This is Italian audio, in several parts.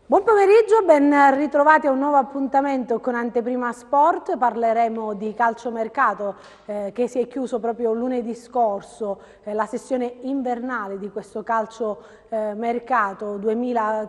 Buon pomeriggio, ben ritrovati a un nuovo appuntamento con Anteprima Sport. Parleremo di calciomercato che si è chiuso proprio lunedì scorso, la sessione invernale di questo calciomercato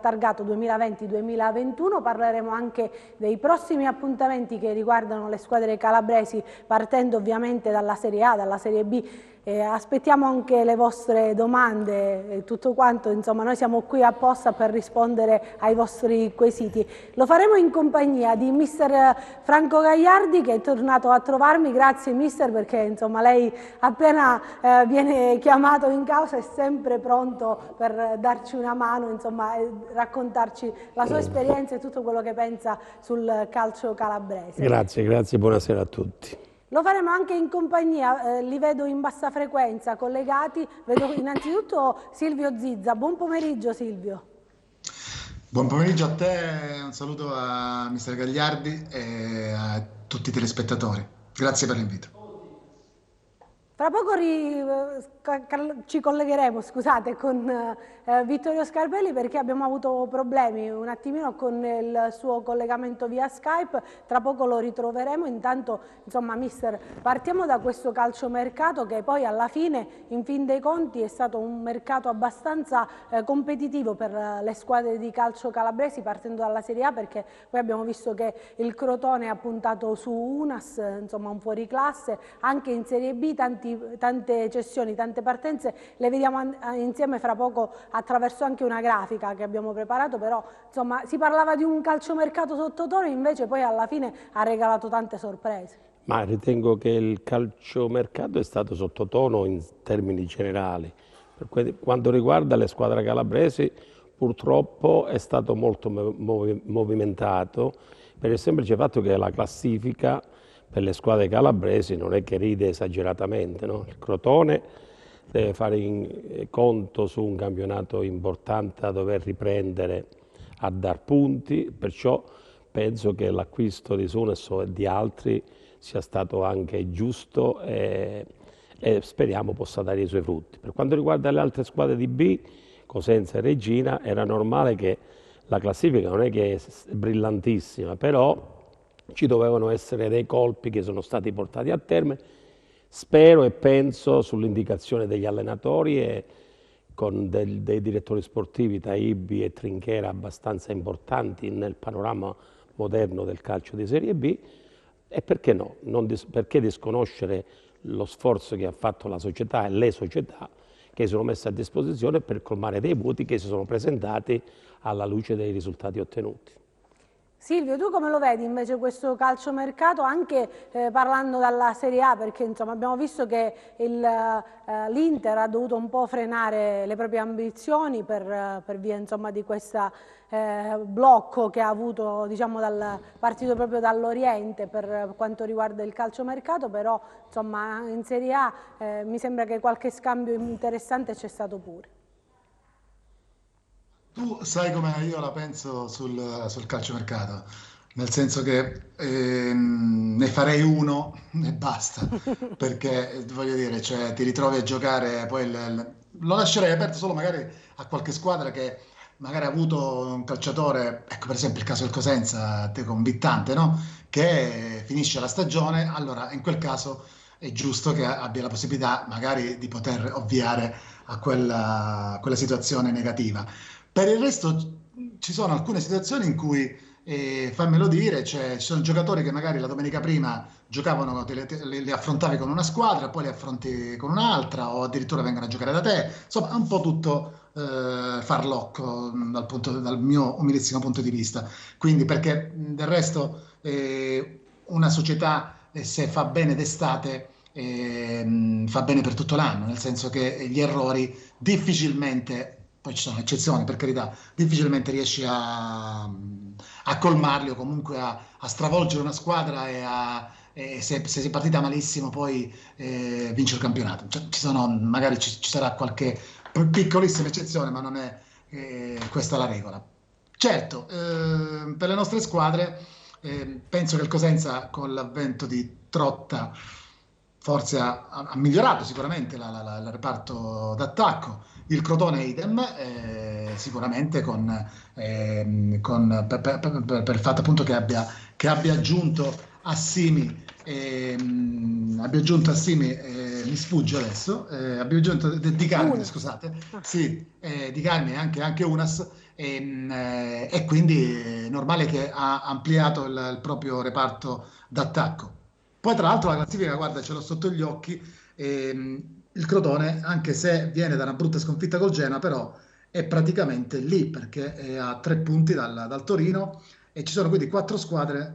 targato 2020-2021. Parleremo anche dei prossimi appuntamenti che riguardano le squadre calabresi, partendo ovviamente dalla Serie A, dalla Serie B. Aspettiamo anche le vostre domande e tutto quanto, insomma noi siamo qui apposta per rispondere ai vostri quesiti. Lo faremo in compagnia di mister Franco Gagliardi, che è tornato a trovarmi. Grazie mister, perché insomma lei appena viene chiamato in causa è sempre pronto per darci una mano, insomma, e raccontarci la sua esperienza e tutto quello che pensa sul calcio calabrese. Grazie, buonasera a tutti. Lo faremo anche in compagnia, li vedo in bassa frequenza, collegati. Vedo innanzitutto Silvio Zizza. Buon pomeriggio Silvio. Buon pomeriggio a te, un saluto a mister Gagliardi e a tutti i telespettatori. Grazie per l'invito. Tra poco ci collegheremo, scusate, con Vittorio Scarpelli, perché abbiamo avuto problemi un attimino con il suo collegamento via Skype. Tra poco lo ritroveremo. Intanto, insomma, mister, partiamo da questo calciomercato che poi alla fine, in fin dei conti, è stato un mercato abbastanza competitivo per le squadre di calcio calabresi, partendo dalla Serie A, perché poi abbiamo visto che il Crotone ha puntato su Unas, insomma un fuoriclasse. Anche in Serie B tante cessioni, tante partenze, le vediamo insieme fra poco attraverso anche una grafica che abbiamo preparato. Però insomma si parlava di un calciomercato sottotono, invece poi alla fine ha regalato tante sorprese. Ma ritengo che il calciomercato è stato sottotono in termini generali. Per quanto riguarda le squadre calabresi, purtroppo è stato molto movimentato, per il semplice fatto che la classifica per le squadre calabresi non è che ride esageratamente, no? Il Crotone deve fare conto su un campionato importante a dover riprendere a dar punti, perciò penso che l'acquisto di Sunesso e di altri sia stato anche giusto e speriamo possa dare i suoi frutti. Per quanto riguarda le altre squadre di B, Cosenza e Regina, era normale che la classifica non è che è brillantissima, però ci dovevano essere dei colpi che sono stati portati a termine. Spero e penso, sull'indicazione degli allenatori e con dei direttori sportivi, Taibbi e Trinchera, abbastanza importanti nel panorama moderno del calcio di Serie B, e perché no? Perché disconoscere lo sforzo che ha fatto la società e le società che si sono messe a disposizione per colmare dei vuoti che si sono presentati alla luce dei risultati ottenuti. Silvio, tu come lo vedi invece questo calciomercato, anche parlando dalla Serie A, perché insomma abbiamo visto che l'Inter ha dovuto un po' frenare le proprie ambizioni per via insomma di questo blocco che ha avuto, diciamo, partito proprio dall'Oriente per quanto riguarda il calciomercato, però insomma in Serie A mi sembra che qualche scambio interessante c'è stato pure. Tu sai come io la penso sul calciomercato, nel senso che ne farei uno e basta, perché voglio dire, cioè, ti ritrovi a giocare, poi lo lascerei aperto solo magari a qualche squadra che magari ha avuto un calciatore, ecco per esempio il caso del Cosenza, te con Bittante, no? Che finisce la stagione, allora in quel caso è giusto che abbia la possibilità magari di poter ovviare a quella situazione negativa. Per il resto ci sono alcune situazioni in cui, fammelo dire, ci sono giocatori che magari la domenica prima giocavano, li affrontavi con una squadra, poi li affronti con un'altra o addirittura vengono a giocare da te. Insomma, è un po' tutto farlocco dal mio umilissimo punto di vista. Quindi, perché del resto una società, se fa bene d'estate, fa bene per tutto l'anno, nel senso che gli errori difficilmente, poi ci sono eccezioni per carità, difficilmente riesci a colmarli o comunque a stravolgere una squadra e se sei partita malissimo poi vince il campionato. Cioè, ci sarà qualche piccolissima eccezione, ma non è questa la regola. Certo, per le nostre squadre penso che il Cosenza con l'avvento di Trotta forse ha migliorato sicuramente il reparto d'attacco, il Crotone idem, sicuramente per il fatto appunto che abbia aggiunto Assimi, mi sfugge adesso, abbia aggiunto Di Carmine, Unas. scusate, Ah. sì, Di Carmine anche Unas. E quindi è normale che ha ampliato il proprio reparto d'attacco. Poi tra l'altro la classifica, guarda, ce l'ho sotto gli occhi, il Crotone, anche se viene da una brutta sconfitta col Genoa, però è praticamente lì perché è a 3 punti dal Torino e ci sono quindi 4 squadre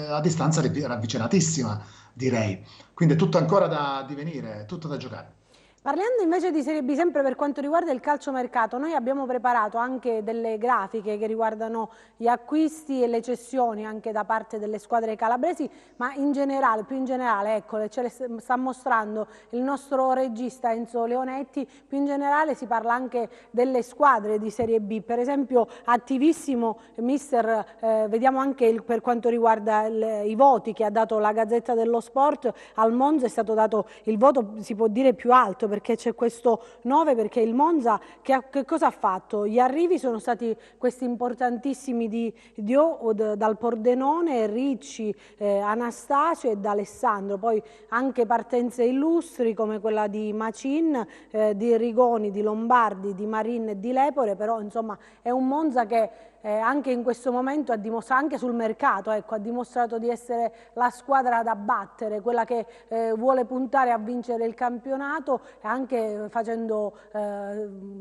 a distanza ravvicinatissima, direi. Quindi è tutto ancora da divenire, tutto da giocare. Parlando invece di Serie B, sempre per quanto riguarda il calciomercato, noi abbiamo preparato anche delle grafiche che riguardano gli acquisti e le cessioni anche da parte delle squadre calabresi, ma in generale, più in generale, ecco, ce le sta mostrando il nostro regista Enzo Leonetti, più in generale si parla anche delle squadre di Serie B, per esempio attivissimo mister, vediamo anche per quanto riguarda i voti che ha dato la Gazzetta dello Sport, al Monza è stato dato il voto, si può dire, più alto, perché c'è questo 9, perché il Monza che cosa ha fatto? Gli arrivi sono stati questi importantissimi dal Pordenone, Ricci, Anastasio e D'Alessandro, poi anche partenze illustri come quella di Macin, di Rigoni, di Lombardi, di Marin e di Lepore, però insomma è un Monza che anche in questo momento ha dimostrato, anche sul mercato, ecco, ha dimostrato di essere la squadra da battere, quella che vuole puntare a vincere il campionato, anche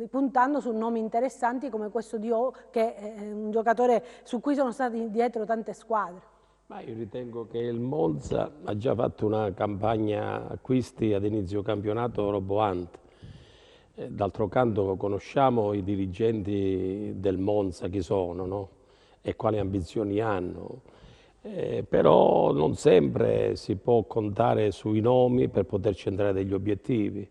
puntando su nomi interessanti come questo di O, che è un giocatore su cui sono stati dietro tante squadre. Ma io ritengo che il Monza ha già fatto una campagna acquisti ad inizio campionato roboante. D'altro canto conosciamo i dirigenti del Monza, chi sono, no? E quali ambizioni hanno. Però non sempre si può contare sui nomi per poter centrare degli obiettivi.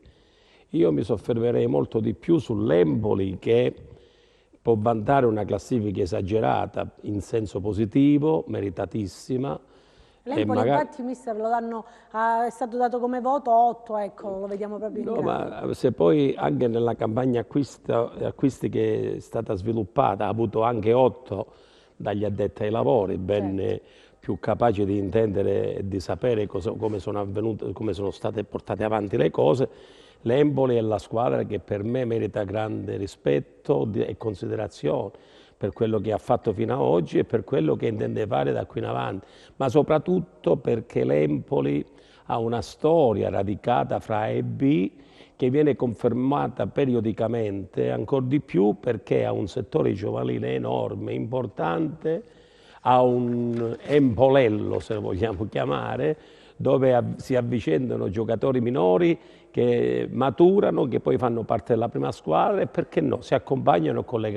Io mi soffermerei molto di più sull'Empoli, che può vantare una classifica esagerata in senso positivo, meritatissima. L'Empoli infatti, mister, è stato dato come voto 8, ecco, lo vediamo proprio in No, grado. ma se poi anche nella campagna acquisti che è stata sviluppata ha avuto anche 8 dagli addetti ai lavori, ben più capaci di intendere e di sapere come sono state portate avanti le cose, l'Empoli è la squadra che per me merita grande rispetto e considerazione per quello che ha fatto fino ad oggi e per quello che intende fare da qui in avanti, ma soprattutto perché l'Empoli ha una storia radicata fra A e B che viene confermata periodicamente, ancora di più perché ha un settore giovanile enorme, importante, ha un empolello, se lo vogliamo chiamare, dove si avvicendano giocatori minori che maturano, che poi fanno parte della prima squadra e perché no, si accompagnano con i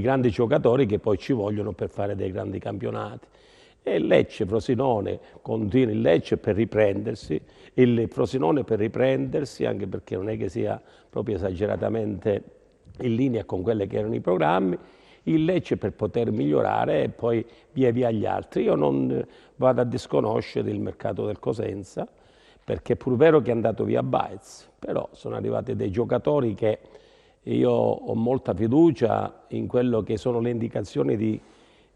grandi giocatori che poi ci vogliono per fare dei grandi campionati. E il Lecce, Frosinone, continua il Lecce per riprendersi, il Frosinone per riprendersi, anche perché non è che sia proprio esageratamente in linea con quelli che erano i programmi, il Lecce per poter migliorare e poi via via gli altri. Io non vado a disconoscere il mercato del Cosenza, perché è pur vero che è andato via Baez, però sono arrivati dei giocatori che io ho molta fiducia in quello che sono le indicazioni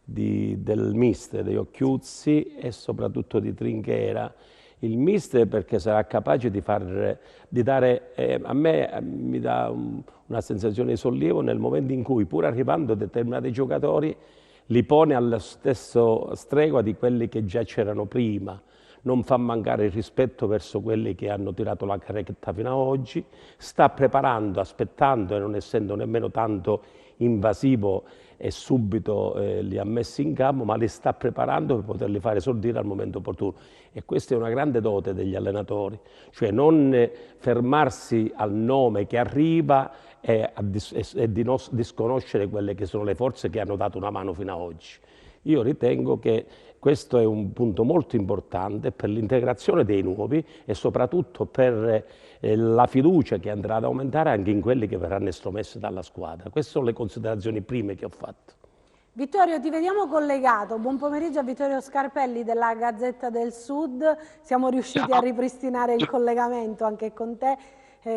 del mister, di Occhiuzzi e soprattutto di Trinchera. Il mister perché sarà capace di dare, a me mi dà una sensazione di sollievo nel momento in cui, pur arrivando determinati giocatori, li pone alla stessa stregua di quelli che già c'erano prima. Non fa mancare il rispetto verso quelli che hanno tirato la carretta fino ad oggi, sta preparando, aspettando e non essendo nemmeno tanto invasivo e subito li ha messi in campo, ma li sta preparando per poterli fare esordire al momento opportuno. E questa è una grande dote degli allenatori, cioè non fermarsi al nome che arriva e di disconoscere quelle che sono le forze che hanno dato una mano fino ad oggi. Io ritengo che questo è un punto molto importante per l'integrazione dei nuovi e soprattutto per la fiducia che andrà ad aumentare anche in quelli che verranno estromessi dalla squadra. Queste sono le considerazioni prime che ho fatto. Vittorio, ti vediamo collegato. Buon pomeriggio a Vittorio Scarpelli della Gazzetta del Sud. Siamo riusciti a ripristinare il collegamento anche con te.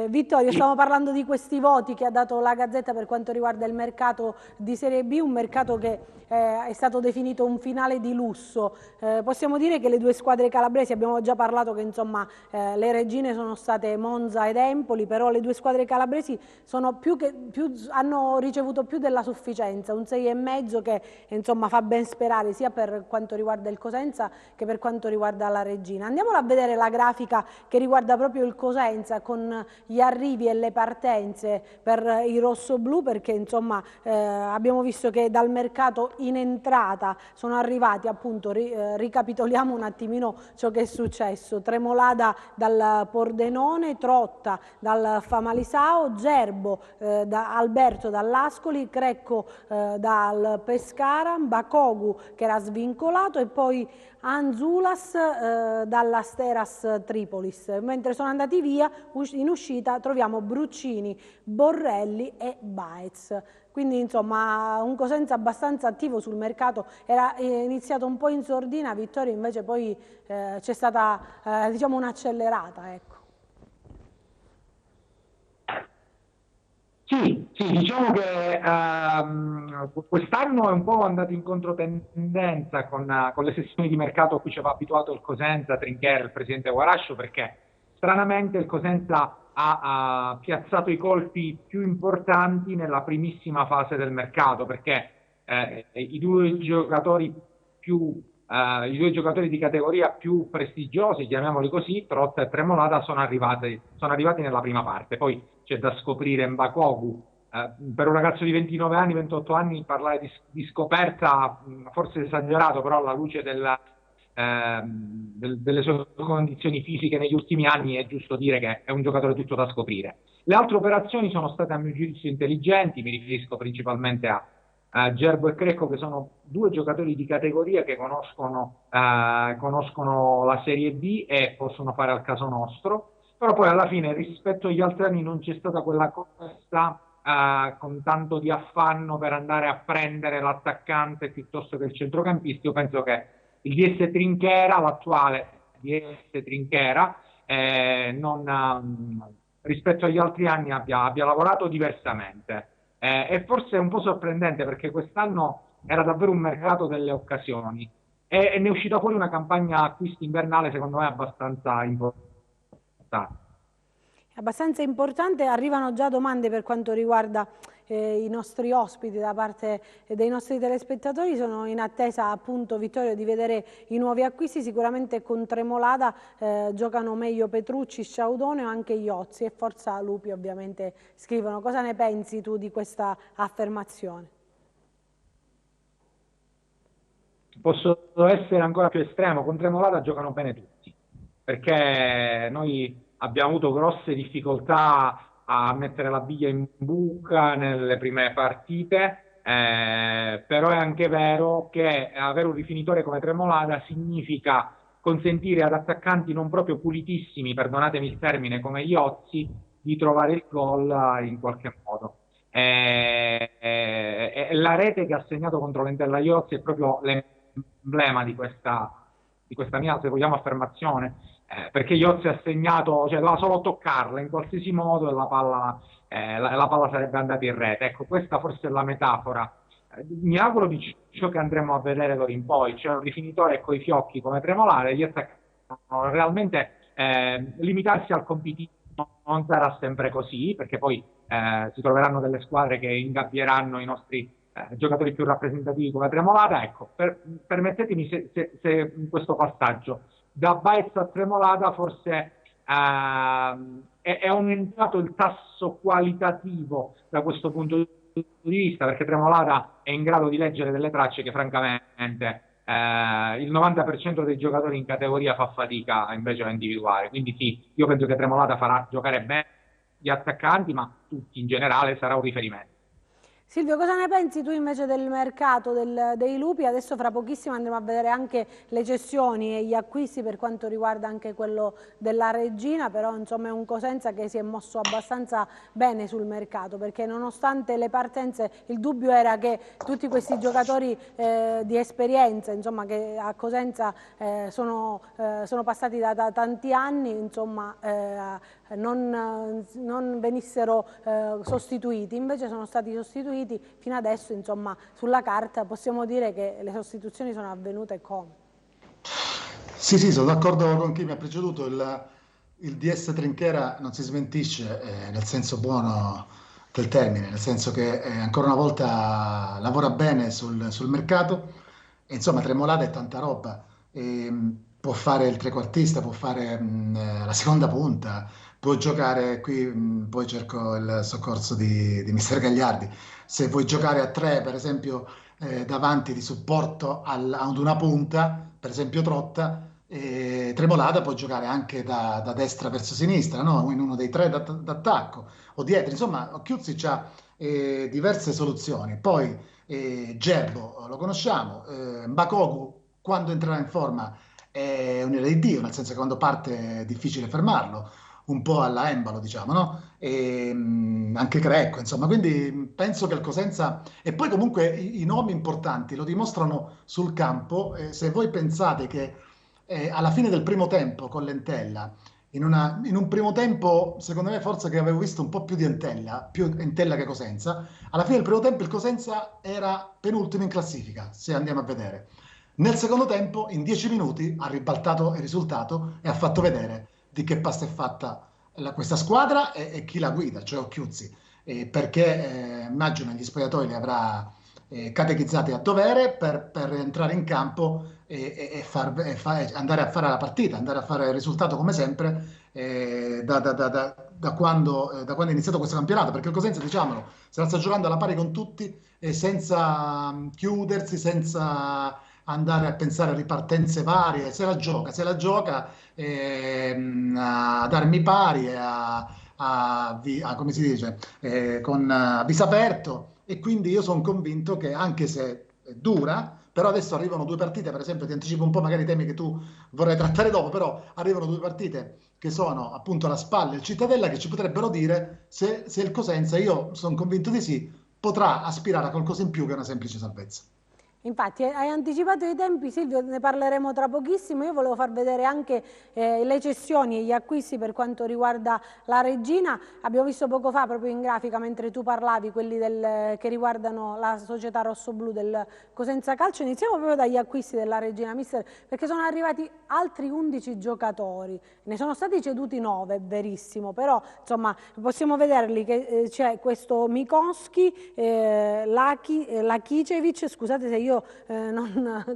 Vittorio, stiamo parlando di questi voti che ha dato la Gazzetta per quanto riguarda il mercato di Serie B, un mercato che è stato definito un finale di lusso. Possiamo dire che le due squadre calabresi, abbiamo già parlato che insomma le regine sono state Monza ed Empoli, però le due squadre calabresi sono hanno ricevuto più della sufficienza, un 6,5 che insomma fa ben sperare sia per quanto riguarda il Cosenza che per quanto riguarda la Regina. Andiamola a vedere la grafica che riguarda proprio il Cosenza con gli arrivi e le partenze per i rossoblù, perché insomma abbiamo visto che dal mercato in entrata sono arrivati, appunto, ricapitoliamo un attimino ciò che è successo: Tremolada dal Pordenone, Trotta dal Famalisao, Gerbo da Alberto dall'Ascoli, Crecco dal Pescara, Bacogu che era svincolato e poi Anzulas dalla Steras Tripolis. Mentre sono andati via, in uscita troviamo Bruccini, Borrelli e Baez. Quindi insomma un Cosenza abbastanza attivo sul mercato, era iniziato un po' in sordina, Vittorio, invece poi c'è stata diciamo un'accelerata, ecco. Sì, diciamo che quest'anno è un po' andato in controtendenza con le sessioni di mercato a cui ci aveva abituato il Cosenza, Trinchera, il presidente Guarascio, perché stranamente il Cosenza ha piazzato i colpi più importanti nella primissima fase del mercato, perché i due giocatori di categoria più prestigiosi, chiamiamoli così, Trotta e Tremolada, sono arrivati nella prima parte. Poi c'è da scoprire Mbakogu. Per un ragazzo di 29 anni, 28 anni, parlare di scoperta forse esagerato, però alla luce delle sue condizioni fisiche negli ultimi anni è giusto dire che è un giocatore tutto da scoprire. Le altre operazioni sono state a mio giudizio intelligenti, mi riferisco principalmente a Gerbo e Crecco, che sono due giocatori di categoria che conoscono la Serie B e possono fare al caso nostro, però poi alla fine rispetto agli altri anni non c'è stata quella corsa con tanto di affanno per andare a prendere l'attaccante piuttosto che il centrocampista. Io penso che il DS Trinchera, l'attuale DS Trinchera, rispetto agli altri anni abbia lavorato diversamente. E forse è un po' sorprendente perché quest'anno era davvero un mercato delle occasioni e ne è uscita fuori una campagna acquisti invernale secondo me abbastanza importante. Abbastanza importante, arrivano già domande per quanto riguarda i nostri ospiti da parte dei nostri telespettatori. Sono in attesa, appunto, Vittorio, di vedere i nuovi acquisti. Sicuramente con Tremolada giocano meglio Petrucci, Sciaudone o anche Iozzi e Forza Lupi, ovviamente, scrivono. Cosa ne pensi tu di questa affermazione? Posso essere ancora più estremo: con Tremolada giocano bene tutti, perché noi abbiamo avuto grosse difficoltà a mettere la biglia in buca nelle prime partite, però è anche vero che avere un rifinitore come Tremolada significa consentire ad attaccanti non proprio pulitissimi, perdonatemi il termine, come Iozzi, di trovare il gol in qualche modo. La rete che ha segnato contro l'Entella Iozzi è proprio l'emblema di questa mia, se vogliamo, affermazione. Perché Iozzi ha segnato, cioè doveva solo toccarla in qualsiasi modo e la palla sarebbe andata in rete. Ecco, questa forse è la metafora. Mi auguro di ciò che andremo a vedere d'ora in poi, cioè un rifinitore coi fiocchi come Tremolare, gli attaccanti realmente limitarsi al competitivo non sarà sempre così, perché poi si troveranno delle squadre che ingabbieranno i nostri giocatori più rappresentativi come Tremolata. Ecco, permettetemi se in questo passaggio da Baez a Tremolada forse è aumentato il tasso qualitativo da questo punto di vista, perché Tremolada è in grado di leggere delle tracce che francamente il 90% dei giocatori in categoria fa fatica invece a individuare. Quindi sì, io penso che Tremolada farà giocare bene gli attaccanti, ma tutti in generale sarà un riferimento. Silvio, cosa ne pensi tu invece del mercato dei lupi? Adesso fra pochissimo andremo a vedere anche le cessioni e gli acquisti per quanto riguarda anche quello della Regina, però insomma è un Cosenza che si è mosso abbastanza bene sul mercato, perché nonostante le partenze il dubbio era che tutti questi giocatori di esperienza, insomma, che a Cosenza sono passati da tanti anni, insomma, non venissero sostituiti, invece sono stati sostituiti fino adesso, insomma, sulla carta possiamo dire che le sostituzioni sono avvenute come. Sì, sì, sono d'accordo con chi mi ha preceduto. Il DS Trinchera non si smentisce, nel senso buono del termine, nel senso che ancora una volta lavora bene sul mercato e insomma Tremolada è tanta roba. Può fare il trequartista, può fare la seconda punta, può giocare qui, poi cerco il soccorso di Mister Gagliardi. Se vuoi giocare a tre, per esempio, davanti di supporto ad una punta, per esempio Trotta, Tremolada può giocare anche da destra verso sinistra, no? In uno dei tre d'attacco o dietro. Insomma, Occhiuzzi ha diverse soluzioni. Poi Gerbo lo conosciamo, Mbakogu quando entrerà in forma è un'ira di Dio, nel senso che quando parte è difficile fermarlo, un po' alla Embalo, diciamo, no? Anche Crecco, insomma, quindi penso che il Cosenza e poi comunque i nomi importanti lo dimostrano sul campo. Se voi pensate che alla fine del primo tempo con l'Entella, in un primo tempo, secondo me, forse che avevo visto un po' più Entella che Cosenza, alla fine del primo tempo il Cosenza era penultimo in classifica, se andiamo a vedere. Nel secondo tempo, in 10 minuti, ha ribaltato il risultato e ha fatto vedere di che pasta è fatta questa squadra e chi la guida, cioè Occhiuzzi, perché immagino gli spogliatoi li avrà catechizzati a dovere per entrare in campo andare a fare la partita, andare a fare il risultato come sempre da quando è iniziato questo campionato, perché il Cosenza, diciamolo, se la sta giocando alla pari con tutti senza chiudersi, senza andare a pensare a ripartenze varie, se la gioca ad armi pari, come si dice, con viso aperto, e quindi io sono convinto che anche se è dura, però adesso arrivano due partite, per esempio ti anticipo un po' magari i temi che tu vorrai trattare dopo, però arrivano due partite che sono appunto la Spal e il Cittadella che ci potrebbero dire se il Cosenza, io sono convinto di sì, potrà aspirare a qualcosa in più che una semplice salvezza. Infatti hai anticipato i tempi, Silvio, ne parleremo tra pochissimo. Io volevo far vedere anche le cessioni e gli acquisti per quanto riguarda la Regina. Abbiamo visto poco fa proprio in grafica mentre tu parlavi quelli che riguardano la società rossoblù del Cosenza Calcio. Iniziamo proprio dagli acquisti della Regina, mister, perché sono arrivati altri 11 giocatori, ne sono stati ceduti 9, verissimo, però insomma possiamo vederli che c'è questo Mikoski, Lakicevic, scusate se io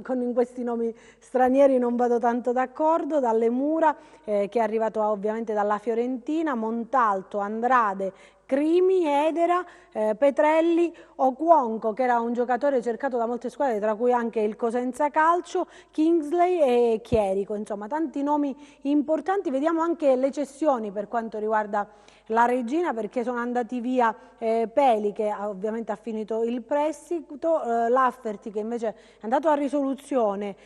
con questi nomi stranieri non vado tanto d'accordo, dalle Mura, che è arrivato ovviamente dalla Fiorentina, Montalto, Andrade, Crimi, Edera, Petrelli, Okwonko, che era un giocatore cercato da molte squadre, tra cui anche il Cosenza Calcio, Kingsley e Chierico, insomma tanti nomi importanti. Vediamo anche le cessioni per quanto riguarda la Regina, perché sono andati via Peli, che ovviamente ha finito il prestito, Lafferty che invece è andato a risoluzione,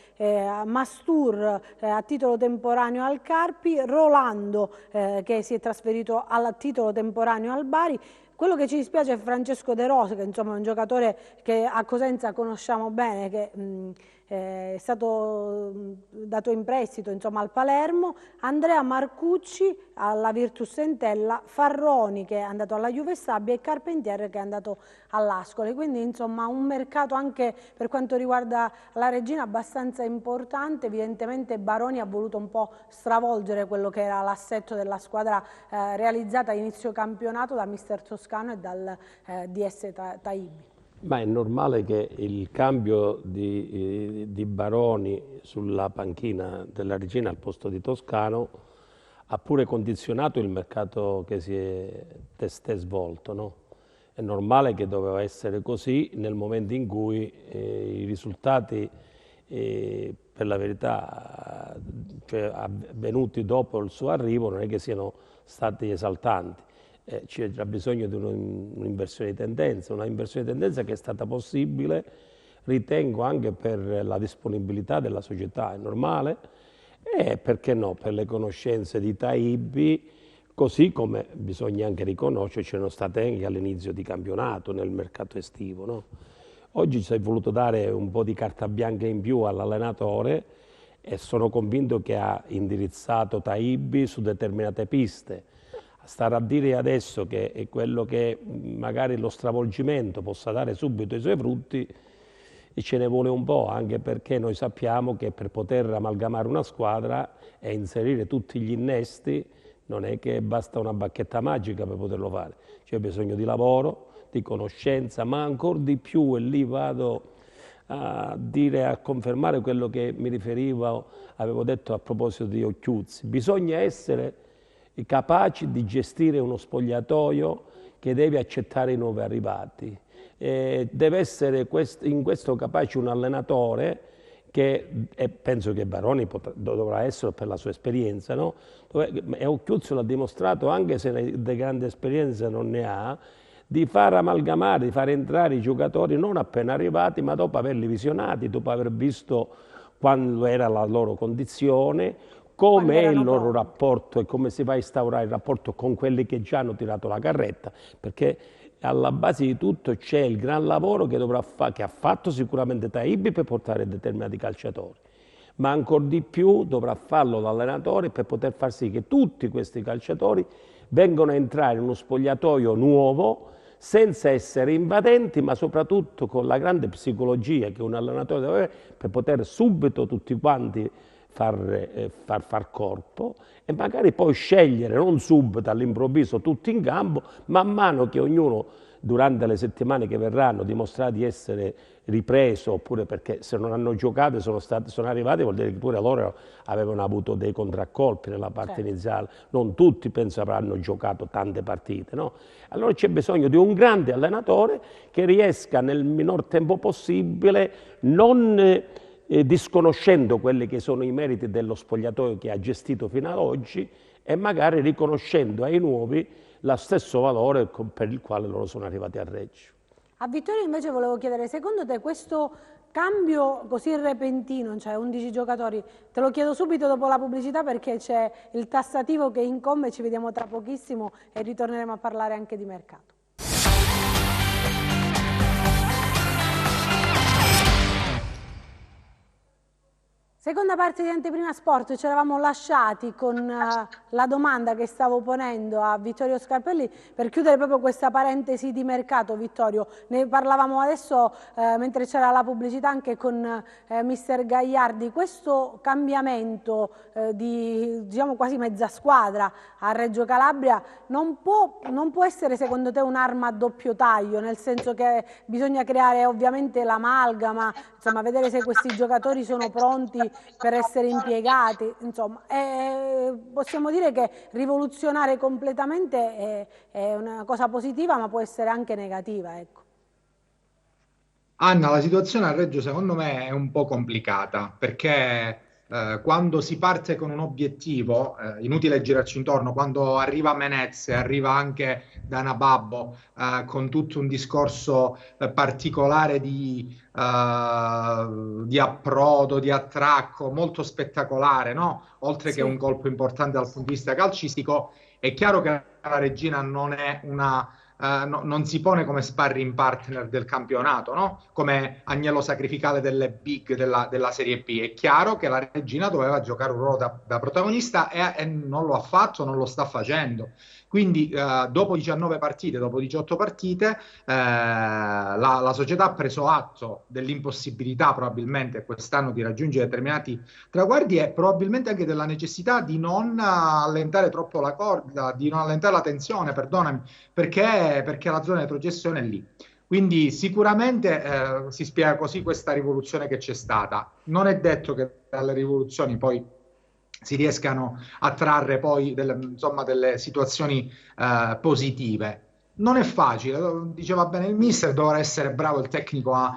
Mastur a titolo temporaneo al Carpi, Rolando che si è trasferito a titolo temporaneo al Bari. Quello che ci dispiace è Francesco De Rose, che insomma è un giocatore che a Cosenza conosciamo bene, che è stato dato in prestito insomma, al Palermo, Andrea Marcucci alla Virtus Entella, Farroni che è andato alla Juve Stabia e Carpentier che è andato all'Ascoli. Quindi insomma un mercato anche per quanto riguarda la Regina abbastanza importante. Evidentemente Baroni ha voluto un po' stravolgere quello che era l'assetto della squadra realizzata a inizio campionato da mister Toscano e dal DS Taibbi. Ma è normale che il cambio di Baroni sulla panchina della Regina al posto di Toscano ha pure condizionato il mercato che si è testé svolto, no? È normale che doveva essere così nel momento in cui i risultati, per la verità, cioè, avvenuti dopo il suo arrivo non è che siano stati esaltanti. c'era bisogno di un'inversione di tendenza, una inversione di tendenza che è stata possibile, ritengo, anche per la disponibilità della società, è normale, e perché no, per le conoscenze di Taibbi, così come bisogna anche riconoscere c'erano state anche all'inizio di campionato, nel mercato estivo, no? Oggi si è voluto dare un po' di carta bianca in più all'allenatore e sono convinto che ha indirizzato Taibbi su determinate piste. Stare a dire adesso che è quello che magari lo stravolgimento possa dare subito i suoi frutti, e ce ne vuole un po', anche perché noi sappiamo che per poter amalgamare una squadra e inserire tutti gli innesti non è che basta una bacchetta magica per poterlo fare, c'è bisogno di lavoro, di conoscenza, ma ancora di più, e lì vado a dire, a confermare quello che mi riferivo, avevo detto a proposito di Occhiuzzi, bisogna essere capaci di gestire uno spogliatoio che deve accettare i nuovi arrivati. Deve essere in questo capace un allenatore che, e penso che Baroni dovrà essere per la sua esperienza, no? E Occhiuzzo l'ha dimostrato, anche se di grande esperienza non ne ha, di far amalgamare, di far entrare i giocatori non appena arrivati, ma dopo averli visionati, dopo aver visto quando era la loro condizione, come è il loro rapporto e come si va a instaurare il rapporto con quelli che già hanno tirato la carretta, perché alla base di tutto c'è il gran lavoro che che ha fatto sicuramente Taibbi per portare determinati calciatori, ma ancora di più dovrà farlo l'allenatore per poter far sì che tutti questi calciatori vengano a entrare in uno spogliatoio nuovo, senza essere invadenti, ma soprattutto con la grande psicologia che un allenatore deve avere per poter subito tutti quanti far corpo, e magari poi scegliere non subito all'improvviso tutti in campo, man mano che ognuno durante le settimane che verranno dimostra di essere ripreso, oppure perché se non hanno giocato e sono arrivati, vuol dire che pure loro avevano avuto dei contraccolpi nella parte iniziale, non tutti penso avranno giocato tante partite, no? Allora c'è bisogno di un grande allenatore che riesca nel minor tempo possibile, non disconoscendo quelli che sono i meriti dello spogliatoio che ha gestito fino ad oggi, e magari riconoscendo ai nuovi lo stesso valore per il quale loro sono arrivati a Reggio. A Vittorio invece volevo chiedere, secondo te questo cambio così repentino, cioè 11 giocatori, te lo chiedo subito dopo la pubblicità perché c'è il tassativo che incombe, ci vediamo tra pochissimo e ritorneremo a parlare anche di mercato. Seconda parte di Anteprima Sport, ci eravamo lasciati con la domanda che stavo ponendo a Vittorio Scarpelli per chiudere proprio questa parentesi di mercato. Vittorio, ne parlavamo adesso mentre c'era la pubblicità anche con mister Gagliardi, questo cambiamento di diciamo quasi mezza squadra a Reggio Calabria non può essere secondo te un'arma a doppio taglio, nel senso che bisogna creare ovviamente l'amalgama, insomma vedere se questi giocatori sono pronti per essere impiegati, insomma, possiamo dire che rivoluzionare completamente è una cosa positiva, ma può essere anche negativa, ecco. Anna, la situazione a Reggio secondo me è un po' complicata perché quando si parte con un obiettivo, inutile girarci intorno, quando arriva Menez, arriva anche Dana Babbo con tutto un discorso particolare di approdo, di attracco, molto spettacolare, no? Oltre che un colpo importante dal punto di vista calcistico, è chiaro che la Regina non è non si pone come sparring partner del campionato, no? Come agnello sacrificale delle big della Serie B. È chiaro che la Regina doveva giocare un ruolo da protagonista e non lo ha fatto, non lo sta facendo. Quindi dopo 19 partite, dopo 18 partite, la società ha preso atto dell'impossibilità probabilmente quest'anno di raggiungere determinati traguardi e probabilmente anche della necessità di non allentare troppo la corda, di non allentare la tensione, perdonami, perché la zona di retrocessione è lì. Quindi sicuramente si spiega così questa rivoluzione che c'è stata. Non è detto che dalle rivoluzioni poi si riescano a trarre poi delle situazioni positive. non è facile, diceva bene il mister, dovrà essere bravo il tecnico ad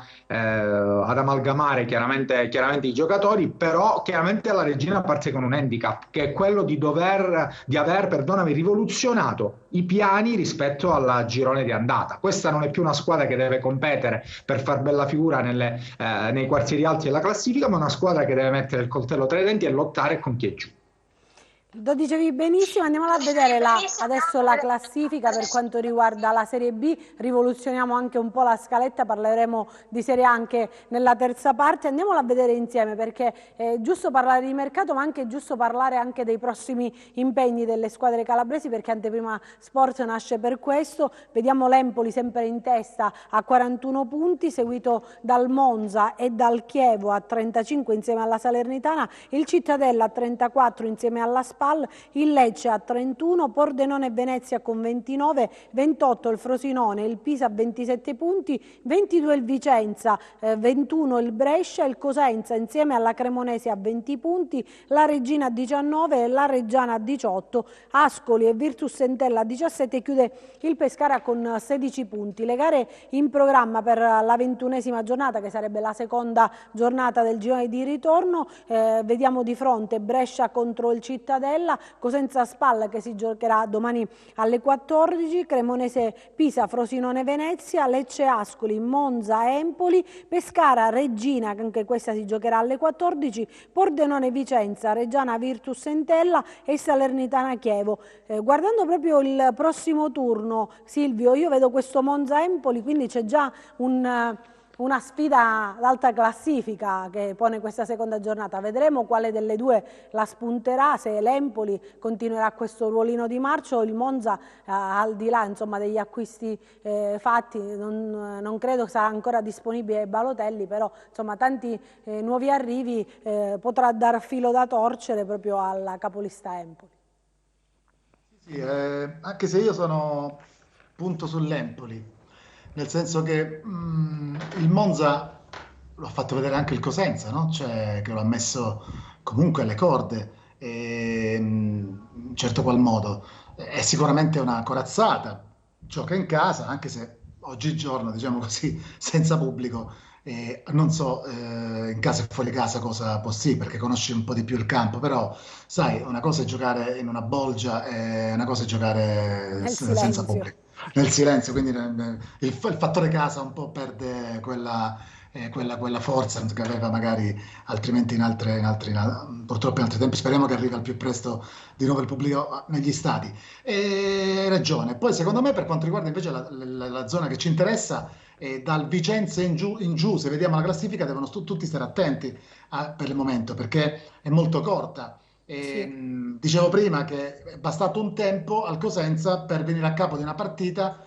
amalgamare chiaramente i giocatori, però chiaramente la Regina parte con un handicap, che è quello di aver, perdonami, rivoluzionato i piani rispetto al girone di andata. Questa non è più una squadra che deve competere per far bella figura nei quartieri alti della classifica, ma una squadra che deve mettere il coltello tra i denti e lottare con chi è giù. Lo dicevi benissimo, andiamola a vedere adesso la classifica per quanto riguarda la Serie B, rivoluzioniamo anche un po' la scaletta, parleremo di Serie A anche nella terza parte, andiamola a vedere insieme perché è giusto parlare di mercato ma anche è giusto parlare anche dei prossimi impegni delle squadre calabresi perché Anteprima Sport nasce per questo, vediamo l'Empoli sempre in testa a 41 punti, seguito dal Monza e dal Chievo a 35 insieme alla Salernitana, il Cittadella a 34 insieme alla Spal, il Lecce a 31, Pordenone e Venezia con 29, 28 il Frosinone, il Pisa a 27 punti, 22 il Vicenza, 21 il Brescia, il Cosenza insieme alla Cremonese a 20 punti, la Regina a 19 e la Reggiana a 18, Ascoli e Virtus Entella a 17 chiude il Pescara con 16 punti. Le gare in programma per la 21esima giornata che sarebbe la seconda giornata del girone di ritorno, vediamo di fronte Brescia contro il Cittadella, Cosenza Spal che si giocherà domani alle 14, Cremonese Pisa, Frosinone Venezia, Lecce Ascoli, Monza Empoli, Pescara Regina, anche questa si giocherà alle 14, Pordenone Vicenza, Reggiana Virtus Entella e Salernitana Chievo. Guardando proprio il prossimo turno, Silvio, io vedo questo Monza Empoli, quindi c'è già una sfida d'alta classifica che pone questa seconda giornata. Vedremo quale delle due la spunterà, se l'Empoli continuerà questo ruolino di marcia o il Monza, al di là insomma, degli acquisti fatti, non credo sarà ancora disponibile Balotelli, però insomma, tanti nuovi arrivi potrà dar filo da torcere proprio alla capolista Empoli. Sì, anche se io sono punto sull'Empoli, nel senso che il Monza l'ho fatto vedere anche il Cosenza, no? Cioè, che lo ha messo comunque alle corde, in certo qual modo. È sicuramente una corazzata, gioca in casa, anche se oggigiorno, diciamo così, senza pubblico, non so in casa e fuori casa cosa possibile, perché conosci un po' di più il campo, però sai, una cosa è giocare in una bolgia e una cosa è giocare Nel senza silenzio. pubblico, nel silenzio, quindi il fattore casa un po' perde quella forza che aveva magari altrimenti purtroppo in altri tempi. Speriamo che arrivi al più presto di nuovo il pubblico negli stadi. E hai ragione. Poi secondo me per quanto riguarda invece la zona che ci interessa, dal Vicenza in giù, se vediamo la classifica, devono tutti stare attenti per il momento perché è molto corta. Sì. Dicevo prima che è bastato un tempo al Cosenza per venire a capo di una partita.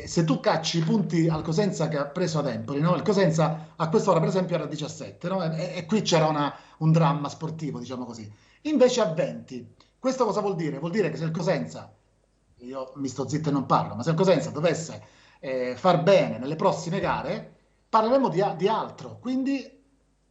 Se tu cacci i punti al Cosenza che ha preso ad Empoli, no? Il Cosenza a quest'ora per esempio era a 17, no? E qui c'era un dramma sportivo, diciamo così. Invece a 20. Questo cosa vuol dire? Vuol dire che se il Cosenza, io mi sto zitto e non parlo, ma se il Cosenza dovesse far bene nelle prossime gare, parleremo di altro. Quindi,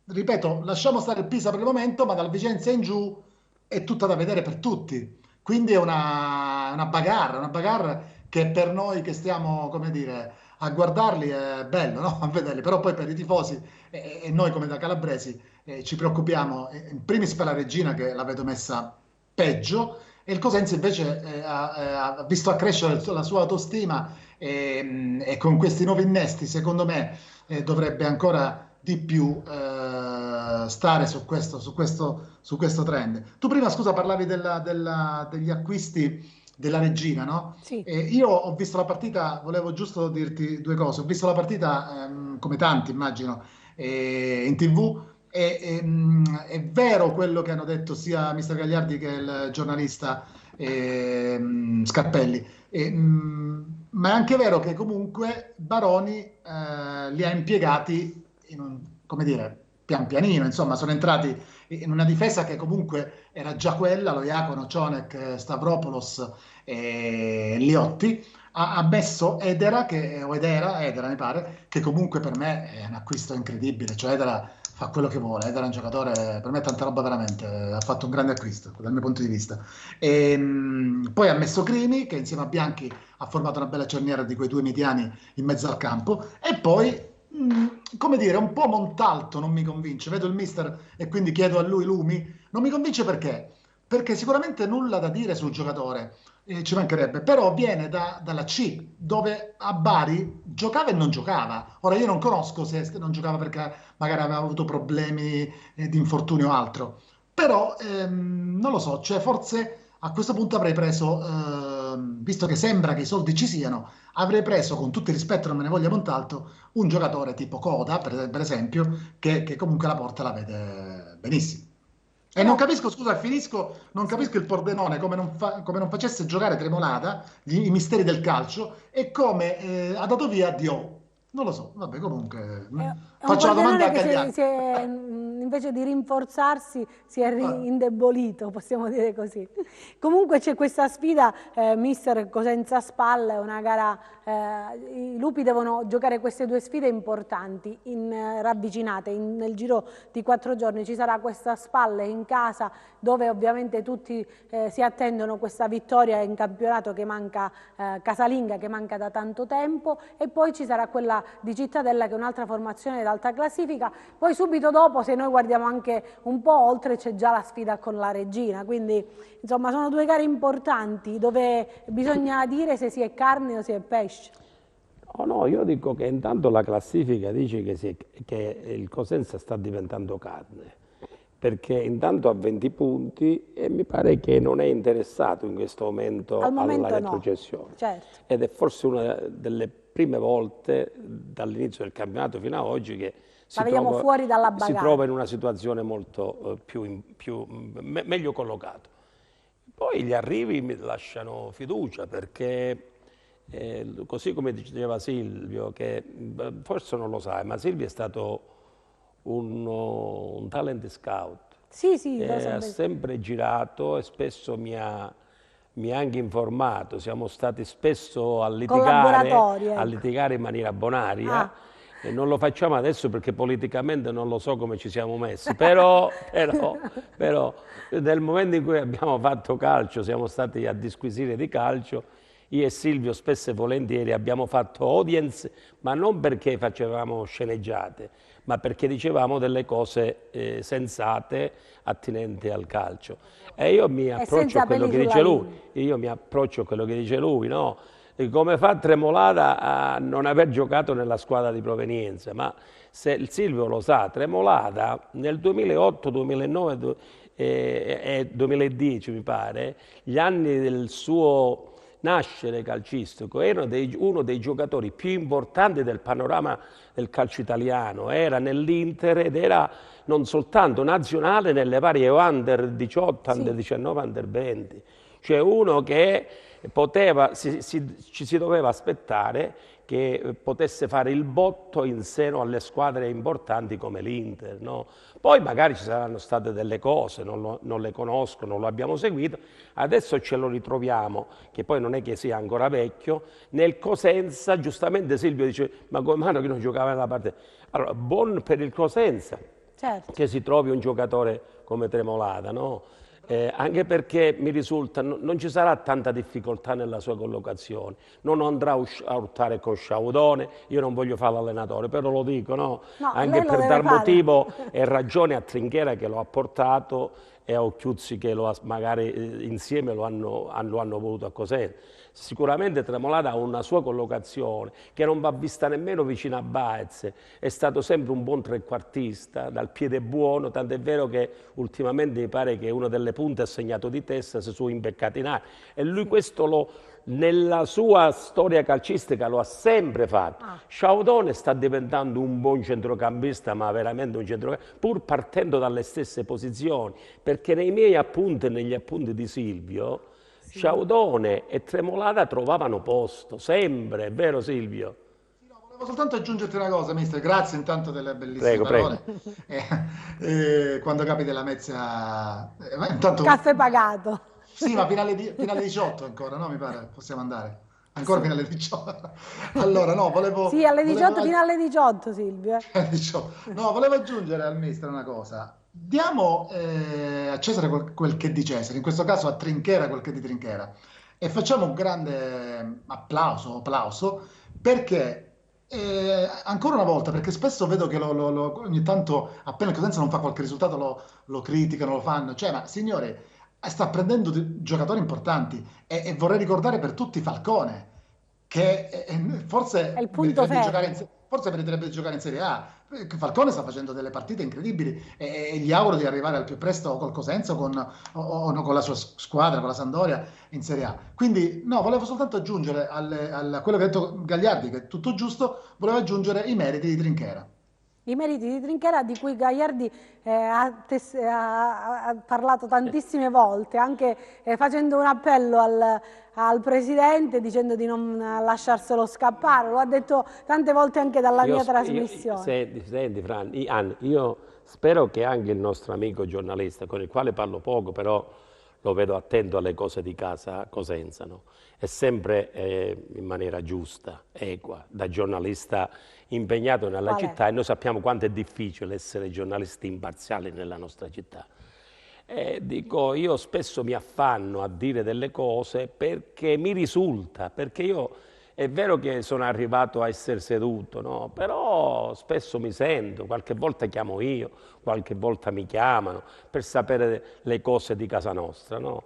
ripeto, lasciamo stare il Pisa per il momento, ma dal Vicenza in giù è tutta da vedere per tutti. Quindi è una bagarre che per noi che stiamo, come dire, a guardarli è bello, no? A vederli, però poi per i tifosi e noi come da calabresi ci preoccupiamo, in primis per la Regina che la vedo messa peggio, e il Cosenza invece ha visto accrescere la sua autostima e con questi nuovi innesti, secondo me, dovrebbe ancora di più stare su questo trend. Tu prima, scusa, parlavi degli acquisti della Regina, no? Sì. Io ho visto la partita, volevo giusto dirti due cose. Ho visto la partita, come tanti immagino, in TV. È vero quello che hanno detto sia Mister Gagliardi che il giornalista Scarpelli, ma è anche vero che comunque Baroni li ha impiegati come dire, pian pianino, insomma, sono entrati in una difesa che comunque era già quella, lo Iacono, Cionek, Stavropoulos e Liotti, ha messo Edera mi pare, che comunque per me è un acquisto incredibile, cioè Edera fa quello che vuole, era un giocatore, per me tanta roba veramente, ha fatto un grande acquisto dal mio punto di vista. Poi ha messo Crimi, che insieme a Bianchi ha formato una bella cerniera di quei due mediani in mezzo al campo, e poi, come dire, un po' Montalto non mi convince, vedo il mister e quindi chiedo a lui Lumi, non mi convince perché? Perché sicuramente nulla da dire sul giocatore, ci mancherebbe, però viene dalla C, dove a Bari giocava e non giocava. Ora io non conosco se non giocava perché magari aveva avuto problemi di infortunio o altro, però non lo so, cioè forse a questo punto avrei preso, visto che sembra che i soldi ci siano, avrei preso, con tutto il rispetto, non me ne voglia Montalto, un giocatore tipo Coda, per esempio, che comunque la porta la vede benissimo. E non Però, capisco, scusa, finisco, non sì. capisco il Pordenone come non facesse giocare Tremolata, i misteri del calcio, e come ha dato via Dio. Non lo so, vabbè, comunque È un faccio la domanda Pordenone a che Gagliardi. invece di rinforzarsi si è Guarda, indebolito, possiamo dire così. Comunque c'è questa sfida, mister Cosenza Spal, è una gara, i lupi devono giocare queste due sfide importanti, ravvicinate, nel giro di 4 giorni ci sarà questa Spal in casa, dove ovviamente tutti si attendono questa vittoria in campionato che manca, casalinga, che manca da tanto tempo, e poi ci sarà quella di Cittadella, che è un'altra formazione d'alta classifica. Poi subito dopo, se noi guardiamo anche un po' oltre, c'è già la sfida con la Regina, quindi insomma sono due gare importanti dove bisogna dire se si è carne o si è pesce. Oh no, io dico che intanto la classifica dice che il Cosenza sta diventando carne, perché intanto ha 20 punti e mi pare che non è interessato in questo momento Al alla momento no, retrocessione. certo. Ed è forse una delle prime volte dall'inizio del campionato fino a oggi che La vediamo fuori dalla si bagarre. trova in una situazione molto meglio collocato. Poi gli arrivi mi lasciano fiducia perché, così come diceva Silvio, che forse non lo sai, ma Silvio è stato un talent scout. Sì, lo so Ha bene. sempre girato e spesso mi ha anche informato. Siamo stati spesso Collaboratori, a ecco. litigare in maniera bonaria. Ah. E non lo facciamo adesso perché politicamente non lo so come ci siamo messi, però nel momento in cui abbiamo fatto calcio, siamo stati a disquisire di calcio, io e Silvio spesso e volentieri abbiamo fatto audience, ma non perché facevamo sceneggiate, ma perché dicevamo delle cose sensate attinenti al calcio. E io mi approccio senza a quello peli che dice sulla lui, lingua. io mi approccio a quello che dice lui, no? E come fa Tremolata a non aver giocato nella squadra di provenienza? Ma se il Silvio lo sa, Tremolata nel 2008, 2009 e 2010 mi pare, gli anni del suo nascere calcistico, era uno dei giocatori più importanti del panorama del calcio italiano, era nell'Inter ed era non soltanto nazionale nelle varie Under 18, Under 19, Under 20, cioè uno che poteva, ci si doveva aspettare che potesse fare il botto in seno alle squadre importanti come l'Inter, no? Poi magari ci saranno state delle cose, non le conosco, non lo abbiamo seguito, adesso ce lo ritroviamo, che poi non è che sia ancora vecchio, nel Cosenza, giustamente Silvio dice, ma come mai che non giocava nella parte? Allora, buon per il Cosenza, Certo. che si trovi un giocatore come Tremolata, no? Anche perché mi risulta non ci sarà tanta difficoltà nella sua collocazione, non andrà a urtare con Sciaudone, io non voglio fare l'allenatore, però lo dico, no? No, Anche lei lo per deve dar fare. motivo e ragione a Trinchera che lo ha portato e a Occhiuzzi che magari insieme lo hanno voluto a Cosenza. Sicuramente Tremolata ha una sua collocazione che non va vista nemmeno vicino a Baez, è stato sempre un buon trequartista, dal piede buono, tant'è vero che ultimamente mi pare che una delle punte ha segnato di testa, si sono imbeccati in aria e lui questo nella sua storia calcistica lo ha sempre fatto. Sciaudone sta diventando un buon centrocampista, ma veramente un centrocampista, pur partendo dalle stesse posizioni, perché nei miei appunti e negli appunti di Silvio, Sciaudone e Tremolata trovavano posto, sempre, è vero Silvio? Volevo soltanto aggiungerti una cosa, mister, grazie intanto delle bellissime parole. Quando capita la mezza... intanto... Caffè pagato. Sì, ma finale 18 ancora, no? Mi pare, possiamo andare. Ancora fino alle 18. Allora, no, Sì, alle 18 volevo, fino alle 18, Silvio. 18. No, volevo aggiungere al mister una cosa. Diamo a Cesare quel che è di Cesare, in questo caso a Trinchera quel che è di Trinchera, e facciamo un grande applauso, perché ancora una volta, perché spesso vedo che ogni tanto appena il Cosenza non fa qualche risultato lo criticano, lo fanno, cioè, ma signore, sta prendendo giocatori importanti e vorrei ricordare per tutti Falcone, che È il punto fermo. forse meriterebbe di giocare in Serie A. Falcone sta facendo delle partite incredibili e gli auguro di arrivare al più presto col Cosenza o no, con la sua squadra, con la Sampdoria in Serie A. Quindi no, volevo soltanto aggiungere a quello che ha detto Gagliardi, che è tutto giusto, volevo aggiungere i meriti di Trinchera. I meriti di Trinchera, di cui Gagliardi ha parlato tantissime volte, anche facendo un appello al presidente dicendo di non lasciarselo scappare. Lo ha detto tante volte anche dalla mia trasmissione. Senti, Fran, io spero che anche il nostro amico giornalista, con il quale parlo poco, però lo vedo attento alle cose di casa Cosenza, no? È sempre in maniera giusta, equa, da giornalista impegnato nella città, e noi sappiamo quanto è difficile essere giornalisti imparziali nella nostra città. Dico, io spesso mi affanno a dire delle cose perché mi risulta, perché io è vero che sono arrivato a essere seduto, no? Però spesso mi sento, qualche volta chiamo io, qualche volta mi chiamano per sapere le cose di casa nostra, no?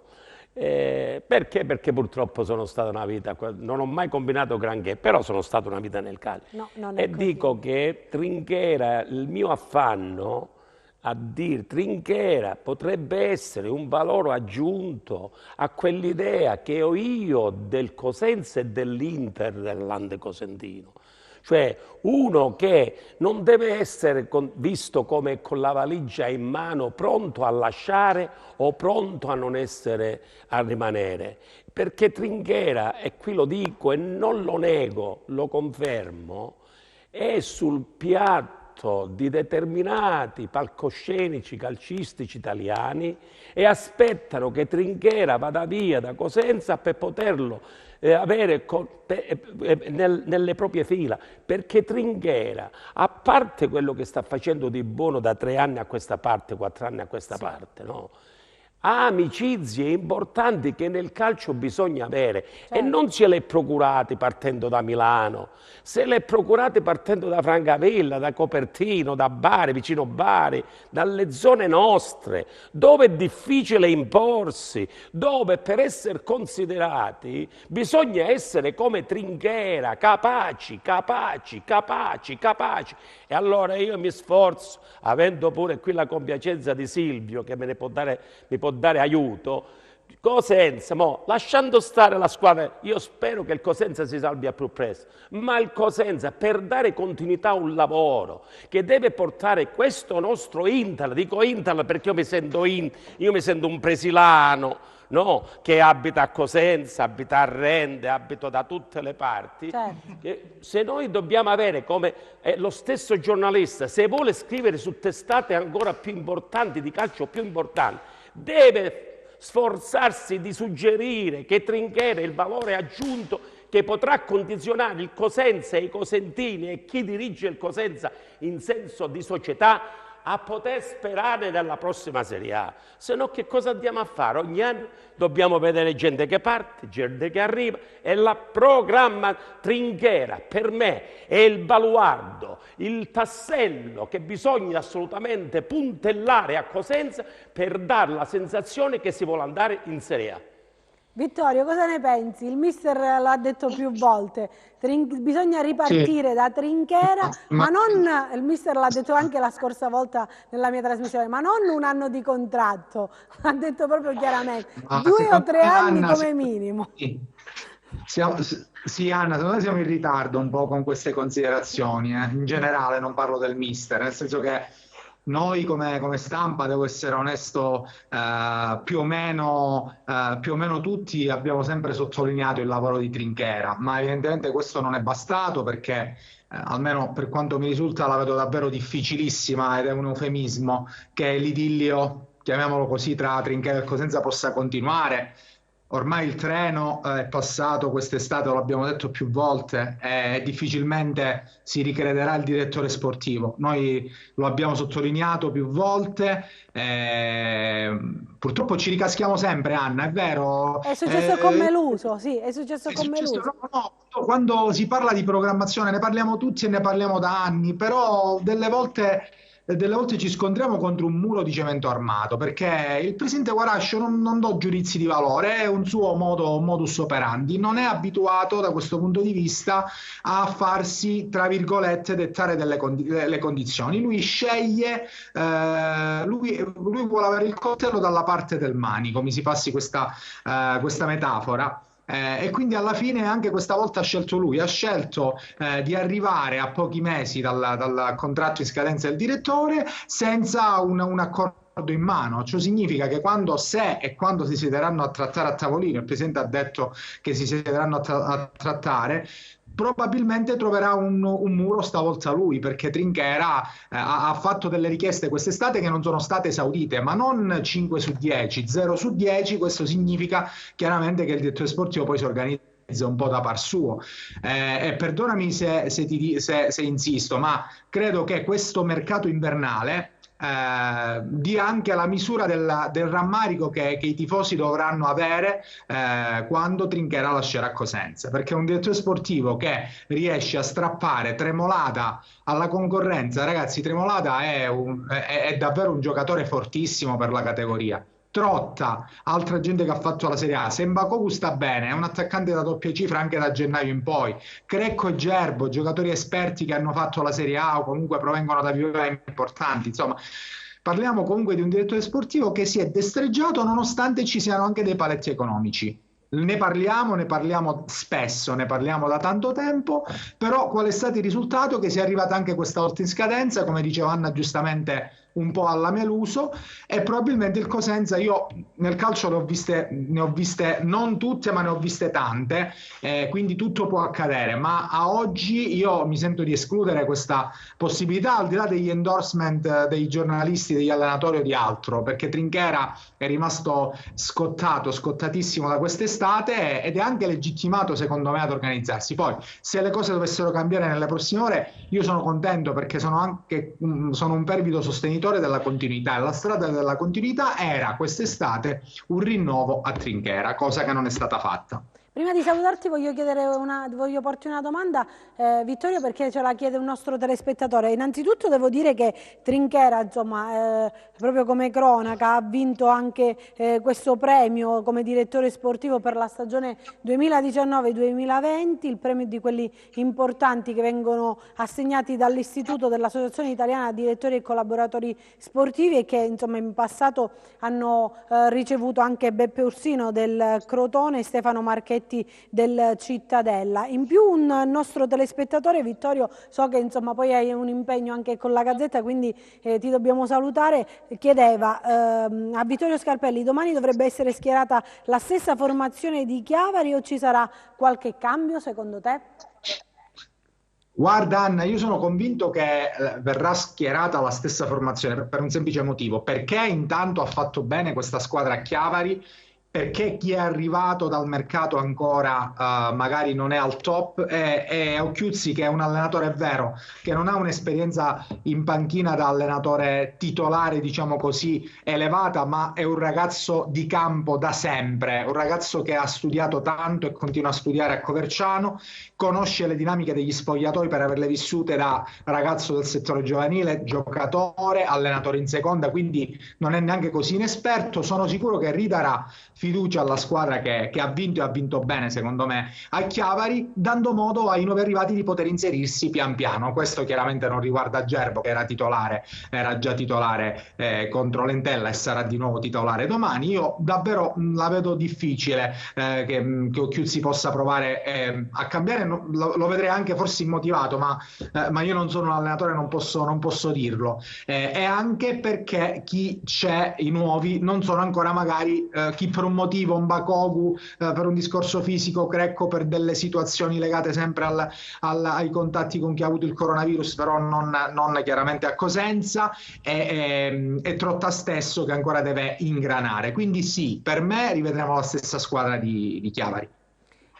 Perché? Perché purtroppo sono stata una vita, non ho mai combinato granché, però sono stata una vita nel calcio. No, non è E così. dico che Trinchera, il mio affanno a dire Trinchera potrebbe essere un valore aggiunto a quell'idea che ho io del Cosenza e dell'Inter dell'Ande Cosentino. Cioè uno che non deve essere visto come con la valigia in mano pronto a lasciare o pronto a non essere, a rimanere. Perché Trinchera, e qui lo dico e non lo nego, lo confermo, è sul piatto di determinati palcoscenici calcistici italiani e aspettano che Trinchera vada via da Cosenza per poterlo avere nelle proprie fila, perché Trinchera, a parte quello che sta facendo di buono da 3 anni a questa parte, 4 anni a questa parte, no? Ha amicizie importanti che nel calcio bisogna avere, e non se le è procurate partendo da Milano, se le è procurate partendo da Francavilla, da Copertino, da Bari, vicino Bari, dalle zone nostre, dove è difficile imporsi, dove per essere considerati bisogna essere come Trinchera, capaci. E allora io mi sforzo, avendo pure qui la compiacenza di Silvio, che mi può dare aiuto. Cosenza, lasciando stare la squadra, io spero che il Cosenza si salvi al più presto, ma il Cosenza, per dare continuità a un lavoro che deve portare questo nostro Inter, dico Inter perché io mi sento un presilano, no? Che abita a Cosenza, abita a Rende, abito da tutte le parti. Se noi dobbiamo avere come lo stesso giornalista, se vuole scrivere su testate ancora più importanti, di calcio più importanti, deve sforzarsi di suggerire che Trinchera è il valore aggiunto che potrà condizionare il Cosenza e i cosentini e chi dirige il Cosenza in senso di società a poter sperare nella prossima Serie A. Se no che cosa andiamo a fare? Ogni anno dobbiamo vedere gente che parte, gente che arriva, e la programma Trinchera per me è il baluardo, il tassello che bisogna assolutamente puntellare a Cosenza per dare la sensazione che si vuole andare in Serie A. Vittorio, cosa ne pensi? Il mister l'ha detto più volte, bisogna ripartire da Trinchera, ma non, il mister l'ha detto anche la scorsa volta nella mia trasmissione, ma non un anno di contratto, l'ha detto proprio chiaramente, 2 o 3 anni come minimo. Sì, Anna, secondo me siamo in ritardo un po' con queste considerazioni, in generale, non parlo del mister, nel senso che noi come stampa, devo essere onesto, più o meno tutti abbiamo sempre sottolineato il lavoro di Trinchera, ma evidentemente questo non è bastato perché, almeno per quanto mi risulta, la vedo davvero difficilissima ed è un eufemismo che l'idillio, chiamiamolo così, tra Trinchera e Cosenza possa continuare. ormai il treno è passato quest'estate, lo abbiamo detto più volte, e difficilmente si ricrederà il direttore sportivo. Noi lo abbiamo sottolineato più volte, purtroppo ci ricaschiamo sempre, Anna, è vero? È successo con Meluso, sì, è successo con Meluso. Quando si parla di programmazione ne parliamo tutti e ne parliamo da anni, però delle volte ci scontriamo contro un muro di cemento armato, perché il presidente Guarascio non do giudizi di valore, è un suo modus operandi, non è abituato da questo punto di vista a farsi, tra virgolette, dettare le condizioni. Lui sceglie, lui vuole avere il coltello dalla parte del manico, mi si passi questa metafora. E quindi alla fine anche questa volta ha scelto lui, ha scelto di arrivare a pochi mesi dal contratto in scadenza del direttore senza un accordo in mano. Ciò significa che se e quando si siederanno a trattare a tavolino, il presidente ha detto che si siederanno a trattare, probabilmente troverà un muro stavolta lui, perché Trinchera ha fatto delle richieste quest'estate che non sono state esaudite, ma non 5 su 10, 0 su 10. Questo significa chiaramente che il direttore sportivo poi si organizza un po' da par suo, e perdonami se insisto, ma credo che questo mercato invernale dia anche la misura del rammarico che i tifosi dovranno avere quando Trinchera lascerà Cosenza, perché un direttore sportivo che riesce a strappare Tremolada alla concorrenza, ragazzi, Tremolada è davvero un giocatore fortissimo per la categoria. Trotta, altra gente che ha fatto la Serie A. Sembakoglu sta bene, è un attaccante da doppia cifra anche da gennaio in poi. Crecco e Gerbo, giocatori esperti che hanno fatto la Serie A o comunque provengono da vivai importanti. Insomma, parliamo comunque di un direttore sportivo che si è destreggiato nonostante ci siano anche dei paletti economici. Ne parliamo spesso, ne parliamo da tanto tempo, però qual è stato il risultato? Che si è arrivata anche questa volta in scadenza, come diceva Anna giustamente, un po' alla Meluso, e probabilmente il Cosenza, io nel calcio ne ho viste non tutte, ma ne ho viste tante, quindi tutto può accadere, ma a oggi io mi sento di escludere questa possibilità, al di là degli endorsement dei giornalisti, degli allenatori o di altro, perché Trinchera è rimasto scottatissimo da quest'estate ed è anche legittimato secondo me ad organizzarsi. Poi se le cose dovessero cambiare nelle prossime ore, io sono contento, perché sono un pervido sostenitore della continuità, e la strada della continuità era quest'estate un rinnovo a Trinchera, cosa che non è stata fatta. Prima di salutarti voglio porti una domanda, Vittorio, perché ce la chiede un nostro telespettatore. Innanzitutto devo dire che Trinchera, insomma, proprio come cronaca, ha vinto anche questo premio come direttore sportivo per la stagione 2019-2020, il premio di quelli importanti che vengono assegnati dall'Istituto dell'Associazione Italiana Direttori e Collaboratori Sportivi, e che insomma in passato hanno ricevuto anche Beppe Ursino del Crotone e Stefano Marchetti del Cittadella. In più un nostro telespettatore, Vittorio, so che insomma poi hai un impegno anche con la Gazzetta, quindi ti dobbiamo salutare, chiedeva a Vittorio Scarpelli: domani dovrebbe essere schierata la stessa formazione di Chiavari o ci sarà qualche cambio secondo te? Guarda Anna, io sono convinto che verrà schierata la stessa formazione per un semplice motivo, perché intanto ha fatto bene questa squadra a Chiavari, perché chi è arrivato dal mercato ancora magari non è al top, e Occhiuzzi, che è un allenatore, è vero, che non ha un'esperienza in panchina da allenatore titolare, diciamo così, elevata, ma è un ragazzo di campo da sempre, un ragazzo che ha studiato tanto e continua a studiare a Coverciano, conosce le dinamiche degli spogliatoi per averle vissute da ragazzo del settore giovanile, giocatore, allenatore in seconda, quindi non è neanche così inesperto. Sono sicuro che ridarà fiducia alla squadra che ha vinto, e ha vinto bene secondo me a Chiavari, dando modo ai nuovi arrivati di poter inserirsi pian piano. Questo chiaramente non riguarda Gerbo, che era già titolare contro l'Entella e sarà di nuovo titolare domani. Io davvero la vedo difficile che Occhiuzzi possa provare a cambiare, lo vedrei anche forse immotivato, ma io non sono un allenatore, non posso dirlo, e anche perché chi c'è, i nuovi, non sono ancora magari chi promuove un motivo, un Bakogu per un discorso fisico, Crecco per delle situazioni legate sempre ai contatti con chi ha avuto il coronavirus, però non chiaramente a Cosenza, e Trotta stesso che ancora deve ingranare. Quindi sì, per me rivedremo la stessa squadra di Chiavari.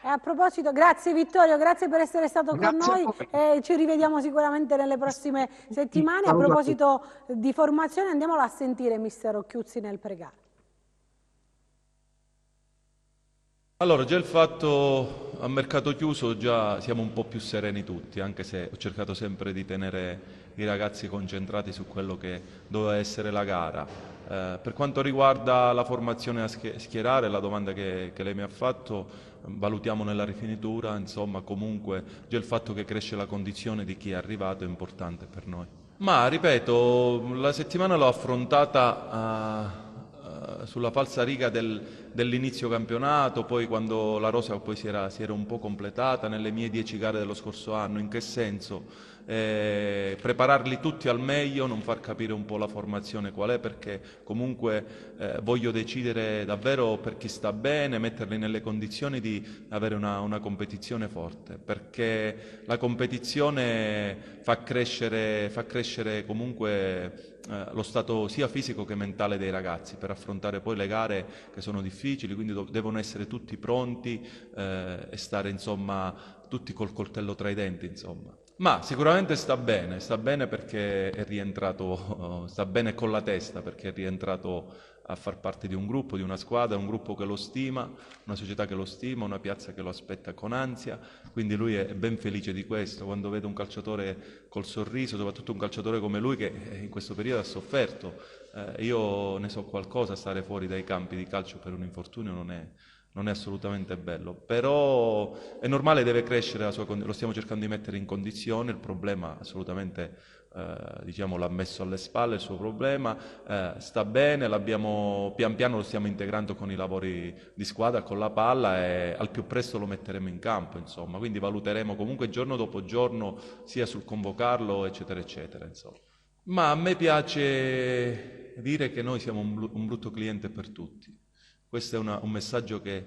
E a proposito, grazie Vittorio, grazie per essere stato con noi e ci rivediamo sicuramente nelle prossime settimane. A proposito di formazione, andiamolo a sentire mister Occhiuzzi nel pregare. Allora, già il fatto a mercato chiuso, già siamo un po' più sereni tutti, anche se ho cercato sempre di tenere i ragazzi concentrati su quello che doveva essere la gara. Per quanto riguarda la formazione a schierare, la domanda che lei mi ha fatto, valutiamo nella rifinitura, insomma comunque già il fatto che cresce la condizione di chi è arrivato è importante per noi. Ma ripeto, la settimana l'ho affrontata sulla falsariga dell'inizio campionato, poi quando la rosa poi si era un po' completata nelle mie 10 gare dello scorso anno. In che senso? Prepararli tutti al meglio, non far capire un po' la formazione qual è, perché comunque voglio decidere davvero per chi sta bene, metterli nelle condizioni di avere una competizione forte, perché la competizione fa crescere comunque lo stato sia fisico che mentale dei ragazzi per affrontare poi le gare che sono difficili, quindi devono essere tutti pronti e stare insomma tutti col coltello tra i denti, insomma. Ma sicuramente sta bene perché è rientrato, sta bene con la testa perché è rientrato a far parte di un gruppo, di una squadra, un gruppo che lo stima, una società che lo stima, una piazza che lo aspetta con ansia, quindi lui è ben felice di questo. Quando vede un calciatore col sorriso, soprattutto un calciatore come lui che in questo periodo ha sofferto, io ne so qualcosa, stare fuori dai campi di calcio per un infortunio non è assolutamente bello, però è normale, deve crescere, lo stiamo cercando di mettere in condizione, il problema assolutamente diciamo l'ha messo alle spalle il suo problema, sta bene, pian piano lo stiamo integrando con i lavori di squadra, con la palla, e al più presto lo metteremo in campo, insomma, quindi valuteremo comunque giorno dopo giorno sia sul convocarlo eccetera eccetera, insomma. Ma a me piace dire che noi siamo un brutto cliente per tutti. Questo è un messaggio che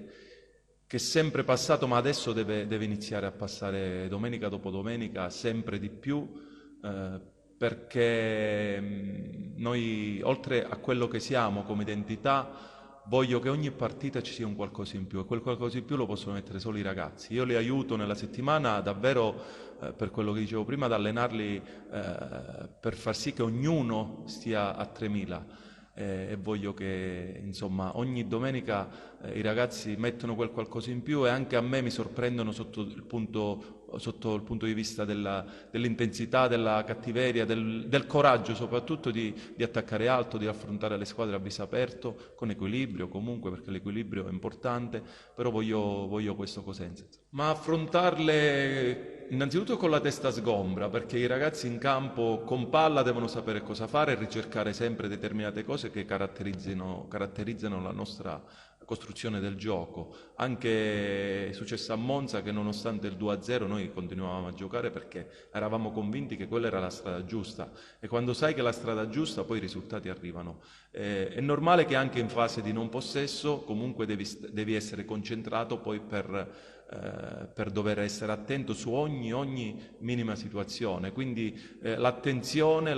è sempre passato, ma adesso deve iniziare a passare domenica dopo domenica sempre di più, perché noi, oltre a quello che siamo come identità, voglio che ogni partita ci sia un qualcosa in più, e quel qualcosa in più lo possono mettere solo i ragazzi. Io li aiuto nella settimana davvero, per quello che dicevo prima, ad allenarli per far sì che ognuno stia a 3000. E voglio che insomma ogni domenica i ragazzi mettono quel qualcosa in più, e anche a me mi sorprendono sotto il punto di vista dell'intensità, della cattiveria, del coraggio soprattutto di attaccare alto, di affrontare le squadre a viso aperto, con equilibrio comunque, perché l'equilibrio è importante, però voglio questo Cosenza. Ma affrontarle innanzitutto con la testa sgombra, perché i ragazzi in campo con palla devono sapere cosa fare e ricercare sempre determinate cose che caratterizzano la nostra costruzione del gioco. Anche è successo a Monza che nonostante il 2-0 noi continuavamo a giocare perché eravamo convinti che quella era la strada giusta, e quando sai che è la strada giusta poi i risultati arrivano. È normale che anche in fase di non possesso comunque devi essere concentrato poi per dover essere attento su ogni minima situazione, quindi l'attenzione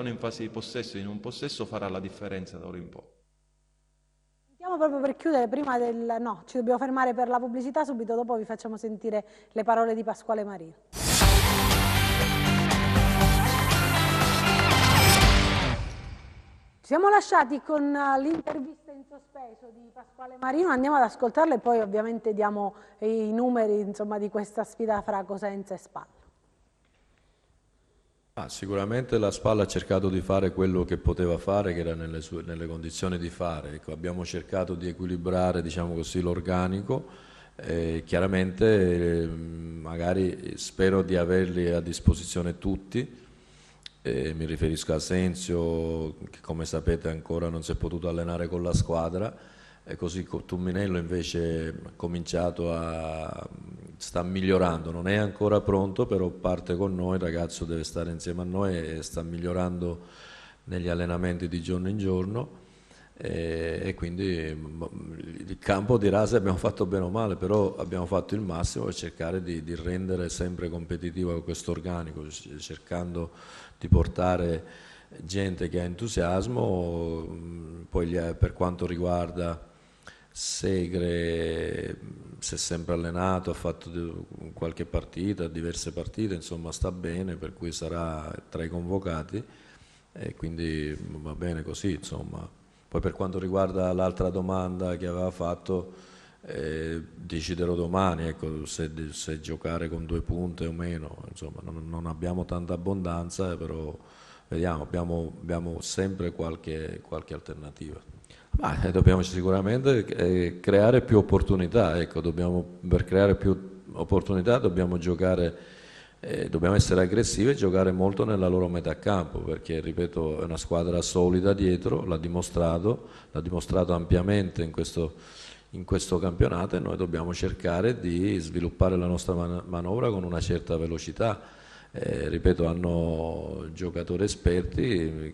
in fase di possesso e di non possesso farà la differenza da ora in poi. Stiamo proprio per chiudere, prima no, ci dobbiamo fermare per la pubblicità, subito dopo vi facciamo sentire le parole di Pasquale Marino. Ci siamo lasciati con l'intervista in sospeso di Pasquale Marino, andiamo ad ascoltarla e poi ovviamente diamo i numeri, insomma, di questa sfida fra Cosenza e Spalla. Sicuramente la Spalla ha cercato di fare quello che poteva fare, che era nelle condizioni di fare. Ecco, abbiamo cercato di equilibrare, diciamo così, l'organico. Chiaramente magari spero di averli a disposizione tutti. Mi riferisco a Asensio, che come sapete ancora non si è potuto allenare con la squadra, e così Tumminello invece ha cominciato sta migliorando, non è ancora pronto, però parte con noi, il ragazzo deve stare insieme a noi e sta migliorando negli allenamenti di giorno in giorno. e quindi il campo dirà se abbiamo fatto bene o male, però abbiamo fatto il massimo per cercare di rendere sempre competitivo questo organico, cercando di portare gente che ha entusiasmo. Poi per quanto riguarda Segre, si è sempre allenato, ha fatto qualche partita, diverse partite, insomma sta bene, per cui sarà tra i convocati e quindi va bene così, insomma. Poi per quanto riguarda l'altra domanda che aveva fatto, deciderò domani, ecco, se giocare con 2 punte o meno, insomma non abbiamo tanta abbondanza, però vediamo, abbiamo sempre qualche alternativa. Ma dobbiamo sicuramente creare più opportunità, ecco, per creare più opportunità dobbiamo giocare, dobbiamo essere aggressivi e giocare molto nella loro metà campo, perché ripeto è una squadra solida dietro, l'ha dimostrato ampiamente in questo campionato, e noi dobbiamo cercare di sviluppare la nostra manovra con una certa velocità. Ripeto, hanno giocatori esperti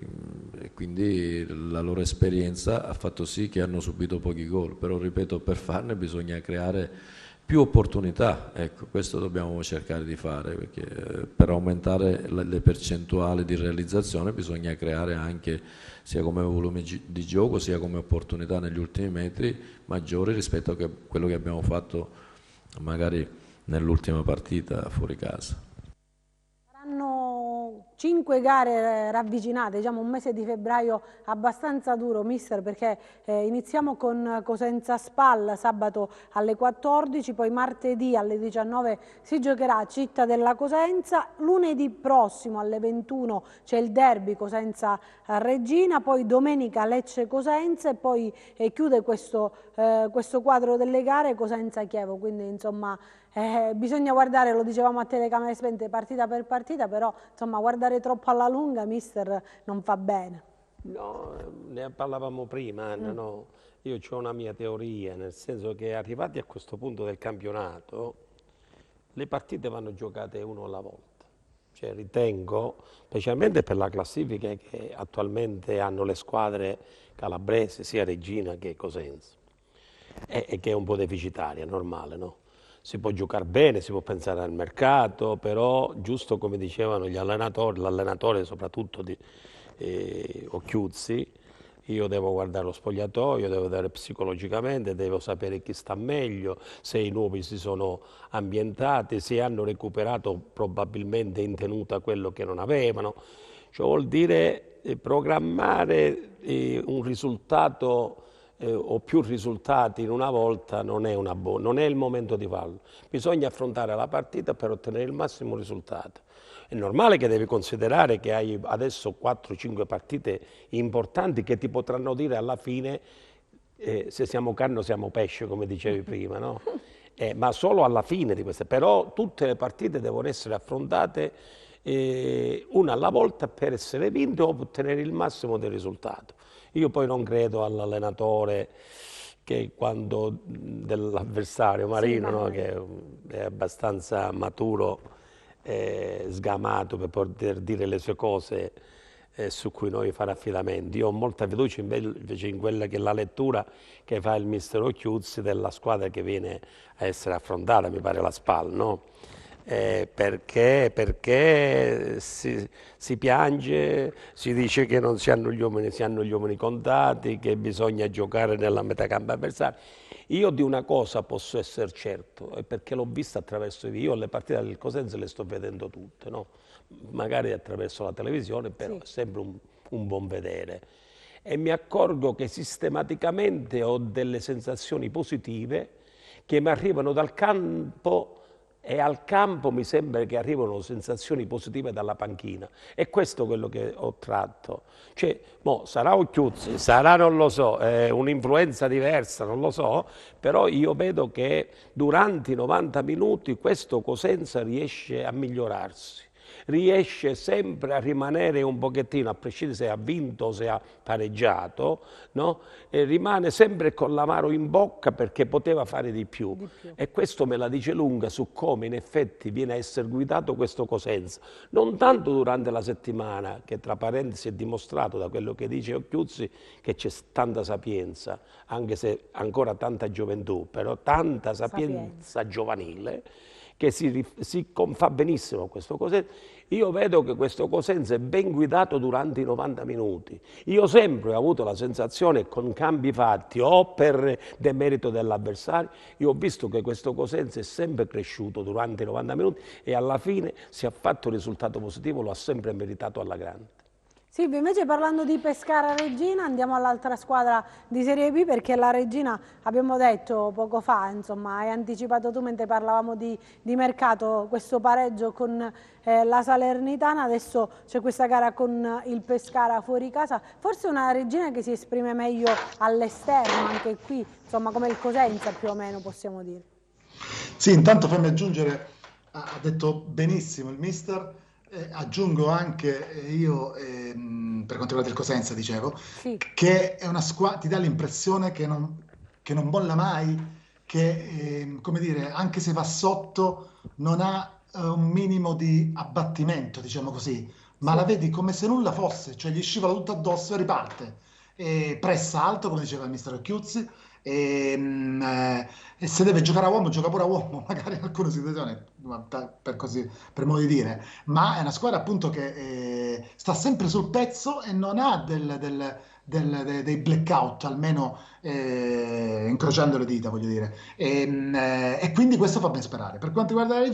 e quindi la loro esperienza ha fatto sì che hanno subito pochi gol, però ripeto, per farne bisogna creare più opportunità, ecco, questo dobbiamo cercare di fare, perché per aumentare le percentuali di realizzazione bisogna creare anche, sia come volume di gioco sia come opportunità negli ultimi metri, maggiori rispetto a quello che abbiamo fatto magari nell'ultima partita fuori casa. Saranno 5 gare ravvicinate, diciamo un mese di febbraio abbastanza duro, mister, perché iniziamo con Cosenza Spal sabato alle 14, poi martedì alle 19 si giocherà a Città della Cosenza, lunedì prossimo alle 21 c'è il derby Cosenza Regina, poi domenica Lecce Cosenza e poi chiude questo quadro delle gare Cosenza Chievo, quindi insomma bisogna guardare, lo dicevamo a telecamere spente, partita per partita, però insomma guardare troppo alla lunga, mister, non fa bene. No, ne parlavamo prima, Anna, no? Io ho una mia teoria, nel senso che arrivati a questo punto del campionato, le partite vanno giocate uno alla volta. Cioè ritengo, specialmente per la classifica che attualmente hanno le squadre calabresi, sia Regina che Cosenza, e che è un po' deficitaria, normale, no? Si può giocare bene, si può pensare al mercato, però giusto come dicevano gli allenatori, l'allenatore soprattutto di Occhiuzzi, io devo guardare lo spogliatoio, devo vedere psicologicamente, devo sapere chi sta meglio, se i nuovi si sono ambientati, se hanno recuperato probabilmente in tenuta quello che non avevano. Cioè vuol dire programmare un risultato o più risultati in una volta non è non è il momento di farlo. Bisogna affrontare la partita per ottenere il massimo risultato. È normale che devi considerare che hai adesso 4-5 partite importanti che ti potranno dire alla fine se siamo carne o siamo pesce, come dicevi prima, no? Ma solo alla fine di queste. Però tutte le partite devono essere affrontate una alla volta per essere vinte o ottenere il massimo del risultato. Io poi non credo all'allenatore che quando dell'avversario Marino, sì, no, che è abbastanza maturo, sgamato per poter dire le sue cose su cui noi fare affidamento. Io ho molta fiducia invece in quella che è la lettura che fa il mister Occhiuzzi della squadra che viene a essere affrontata, mi pare la SPAL, no? Perché si piange, si dice che non si hanno gli uomini contati, che bisogna giocare nella metacampo avversaria. Io di una cosa posso essere certo, è perché l'ho vista attraverso io le partite del Cosenza le sto vedendo tutte, no? Magari attraverso la televisione, però sì, è sempre un buon vedere. E mi accorgo che sistematicamente ho delle sensazioni positive che mi arrivano dal campo, e al campo mi sembra che arrivano sensazioni positive dalla panchina. E questo è quello che ho tratto. Cioè, sarà Occhiuzzi, sarà, non lo so, un'influenza diversa, non lo so, però io vedo che durante i 90 minuti questo Cosenza riesce a migliorarsi. riesce sempre a rimanere un pochettino, a prescindere se ha vinto o se ha pareggiato, no? E rimane sempre con l'amaro in bocca perché poteva fare di più. E questo me la dice lunga su come in effetti viene a essere guidato questo Cosenza. Non tanto durante la settimana, che tra parentesi è dimostrato da quello che dice Occhiuzzi che c'è tanta sapienza, anche se ancora tanta gioventù, però tanta sapienza giovanile, che si fa benissimo questo Cosenza. Io vedo che questo Cosenza è ben guidato durante i 90 minuti. Io sempre ho avuto la sensazione, con cambi fatti o per demerito dell'avversario, io ho visto che questo Cosenza è sempre cresciuto durante i 90 minuti e alla fine, se ha fatto un risultato positivo, lo ha sempre meritato alla grande. Silvio, invece parlando di Pescara Reggina, andiamo all'altra squadra di Serie B, perché la Reggina, abbiamo detto poco fa, insomma, hai anticipato tu mentre parlavamo di mercato, questo pareggio con la Salernitana, adesso c'è questa gara con il Pescara fuori casa, forse una Reggina che si esprime meglio all'esterno, anche qui, insomma, come il Cosenza più o meno possiamo dire. Sì, intanto fammi aggiungere, ha detto benissimo il mister. Aggiungo anche io, per quanto riguarda il Cosenza, dicevo, Sì. che è una squadra, ti dà l'impressione che non molla mai, che come dire, anche se va sotto, non ha un minimo di abbattimento, diciamo così, ma la vedi come se nulla fosse, cioè gli scivola tutto addosso e riparte. E pressa alto, come diceva il mister Occhiuzzi, e se deve giocare a uomo, gioca pure a uomo, magari in alcune situazioni, per modo di dire, ma è una squadra appunto che sta sempre sul pezzo e non ha dei blackout, almeno incrociando le dita, voglio dire. E quindi questo fa ben sperare. Per quanto riguarda la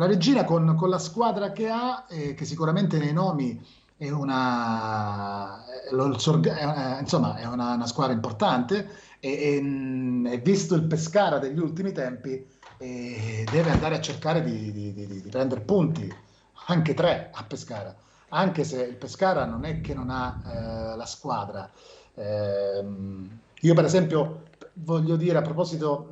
Regina con la squadra che ha, che sicuramente nei nomi è insomma, è una squadra importante e visto il Pescara degli ultimi tempi, deve andare a cercare di prendere punti, anche 3 a Pescara, anche se il Pescara non è che non ha la squadra. Io per esempio voglio dire, a proposito,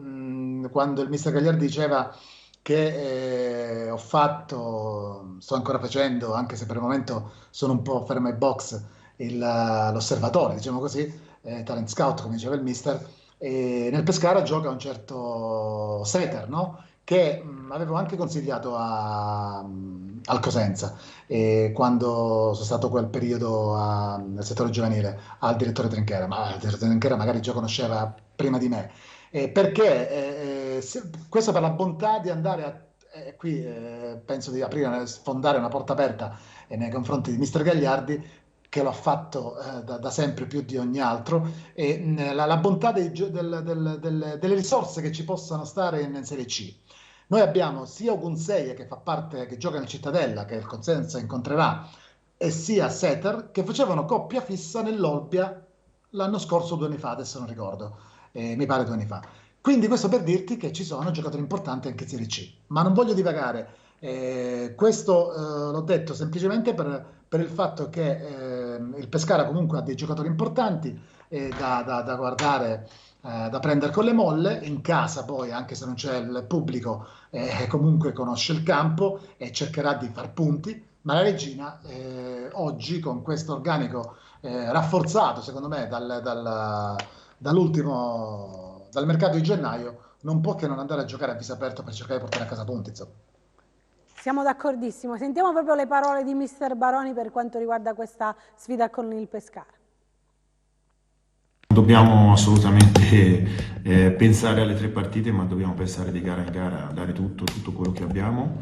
quando il mister Gagliardi diceva che sto ancora facendo, anche se per il momento sono un po' fermo ai box, l'osservatore, diciamo così, talent scout, come diceva il mister, e nel Pescara gioca un certo Seter, no? Che avevo anche consigliato al Cosenza, quando sono stato quel periodo nel settore giovanile al direttore Trinchera, ma il direttore Trinchera magari già conosceva prima di me. Perché questo per la bontà di andare qui penso di sfondare una porta aperta nei confronti di mister Gagliardi, che lo ha fatto da sempre più di ogni altro, e la bontà delle risorse che ci possano stare in Serie C. Noi abbiamo sia Ogunseye che gioca nel Cittadella, che il Cosenza incontrerà, e sia Seter, che facevano coppia fissa nell'Olbia l'anno scorso, 2 anni fa, adesso non ricordo. Mi pare 2 anni fa. Quindi questo per dirti che ci sono giocatori importanti anche in Serie C, ma non voglio divagare. Questo l'ho detto semplicemente per il fatto che il Pescara comunque ha dei giocatori importanti da guardare, da prendere con le molle. In casa poi, anche se non c'è il pubblico, comunque conosce il campo e cercherà di far punti, ma la Regina oggi con questo organico rafforzato, secondo me, dal mercato di gennaio, non può che non andare a giocare a viso aperto per cercare di portare a casa punti, insomma. Siamo d'accordissimo. Sentiamo proprio le parole di mister Baroni per quanto riguarda questa sfida con il Pescara. Dobbiamo assolutamente pensare alle 3 partite, ma dobbiamo pensare di gara in gara, dare tutto quello che abbiamo,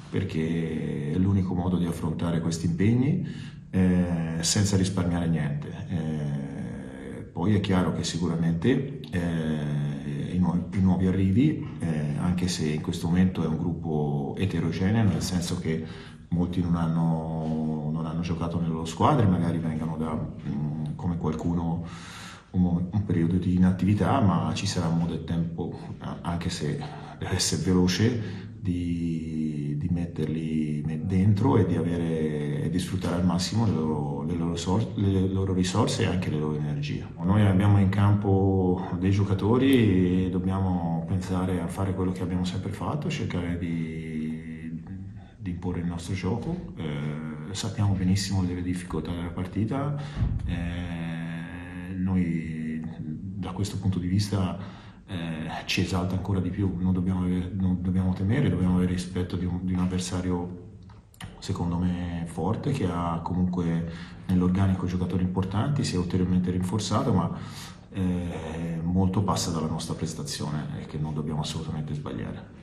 perché è l'unico modo di affrontare questi impegni senza risparmiare niente. Poi è chiaro che sicuramente i nuovi arrivi, anche se in questo momento è un gruppo eterogeneo, nel senso che molti non hanno giocato nelle loro squadre, magari vengono da, come qualcuno, un periodo di inattività, ma ci sarà un modo e tempo, anche se deve essere veloce, di metterli dentro e di sfruttare al massimo le loro risorse e anche le loro energie. Noi abbiamo in campo dei giocatori e dobbiamo pensare a fare quello che abbiamo sempre fatto, cercare di imporre il nostro gioco. Sappiamo benissimo delle difficoltà della partita. Noi da questo punto di vista ci esalta ancora di più. Non dobbiamo temere, dobbiamo avere rispetto di un avversario secondo me forte, che ha comunque nell'organico giocatori importanti, si è ulteriormente rinforzato, ma molto passa dalla nostra prestazione e che non dobbiamo assolutamente sbagliare.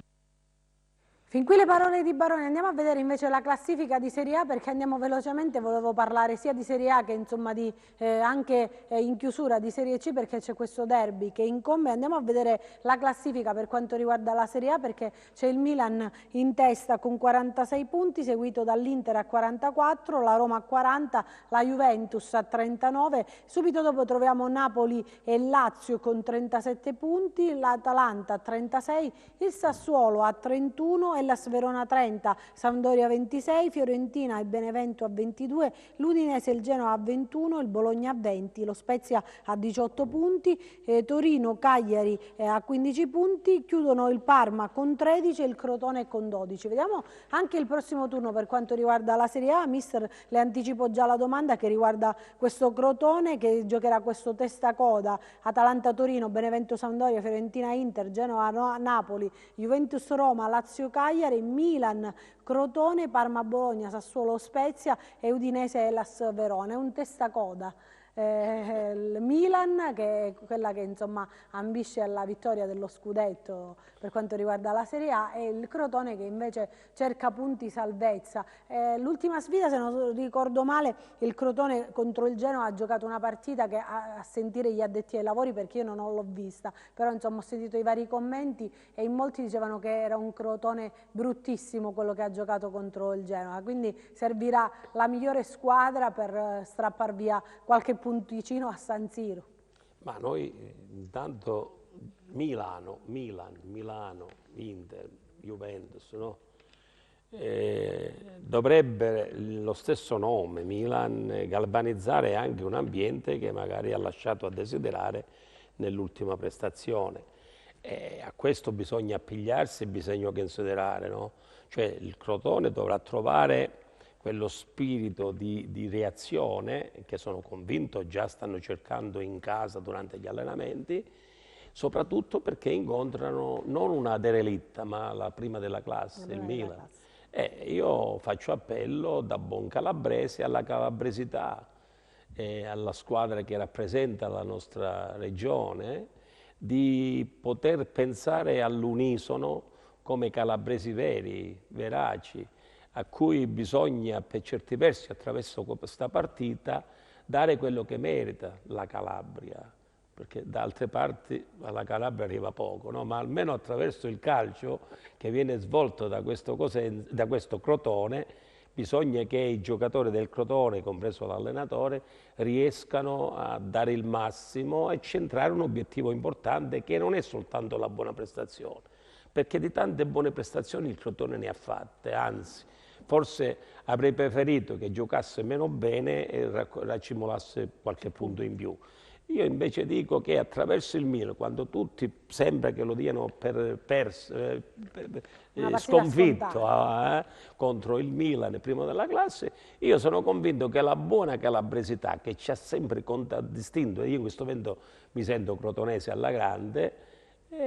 Fin qui le parole di Barone. Andiamo a vedere invece la classifica di Serie A, perché andiamo velocemente. Volevo parlare sia di Serie A che insomma anche in chiusura di Serie C, perché c'è questo derby che incombe. Andiamo a vedere la classifica per quanto riguarda la Serie A, perché c'è il Milan in testa con 46 punti, seguito dall'Inter a 44, la Roma a 40, la Juventus a 39. Subito dopo troviamo Napoli e Lazio con 37 punti, l'Atalanta a 36, il Sassuolo a 31, Hellas Verona 30, Sampdoria 26, Fiorentina e Benevento a 22, l'Udinese e il Genoa a 21, il Bologna a 20, lo Spezia a 18 punti, Torino, Cagliari a 15 punti, chiudono il Parma con 13 e il Crotone con 12. Vediamo anche il prossimo turno per quanto riguarda la Serie A. Mister, le anticipo già la domanda che riguarda questo Crotone che giocherà questo testacoda: Atalanta-Torino, Benevento-Sampdoria, Fiorentina-Inter, Genoa-Napoli, Juventus-Roma, Lazio-Cagliari, Milan, Crotone, Parma-Bologna, Sassuolo-Spezia e Udinese-Hellas Verona. È un testacoda. Il Milan, che è quella che insomma ambisce alla vittoria dello scudetto per quanto riguarda la Serie A, e il Crotone che invece cerca punti salvezza. L'ultima sfida, se non ricordo male, il Crotone contro il Genoa ha giocato una partita che a sentire gli addetti ai lavori, perché io non l'ho vista, però insomma ho sentito i vari commenti e in molti dicevano che era un Crotone bruttissimo quello che ha giocato contro il Genoa, quindi servirà la migliore squadra per strappar via qualche punticino a San Siro. Ma noi intanto Milan, Inter, Juventus, no? Dovrebbe lo stesso nome, Milan, galvanizzare anche un ambiente che magari ha lasciato a desiderare nell'ultima prestazione. A questo bisogna appigliarsi, bisogna considerare, no? Cioè il Crotone dovrà trovare quello spirito di reazione che sono convinto già stanno cercando in casa durante gli allenamenti, soprattutto perché incontrano non una derelitta ma la prima della classe, il Milan. Io faccio appello da buon calabrese alla calabresità e alla squadra che rappresenta la nostra regione, di poter pensare all'unisono come calabresi veri, veraci, a cui bisogna per certi versi attraverso questa partita dare quello che merita la Calabria, perché da altre parti alla Calabria arriva poco, no? Ma almeno attraverso il calcio che viene svolto da questo Crotone bisogna che i giocatori del Crotone, compreso l'allenatore, riescano a dare il massimo e centrare un obiettivo importante che non è soltanto la buona prestazione, perché di tante buone prestazioni il Crotone ne ha fatte, anzi forse avrei preferito che giocasse meno bene e raccimolasse qualche punto in più. Io invece dico che attraverso il Milan, quando tutti sembra che lo diano sconfitto contro il Milan primo della classe, io sono convinto che la buona calabresità che ci ha sempre contraddistinto, e io in questo momento mi sento crotonese alla grande,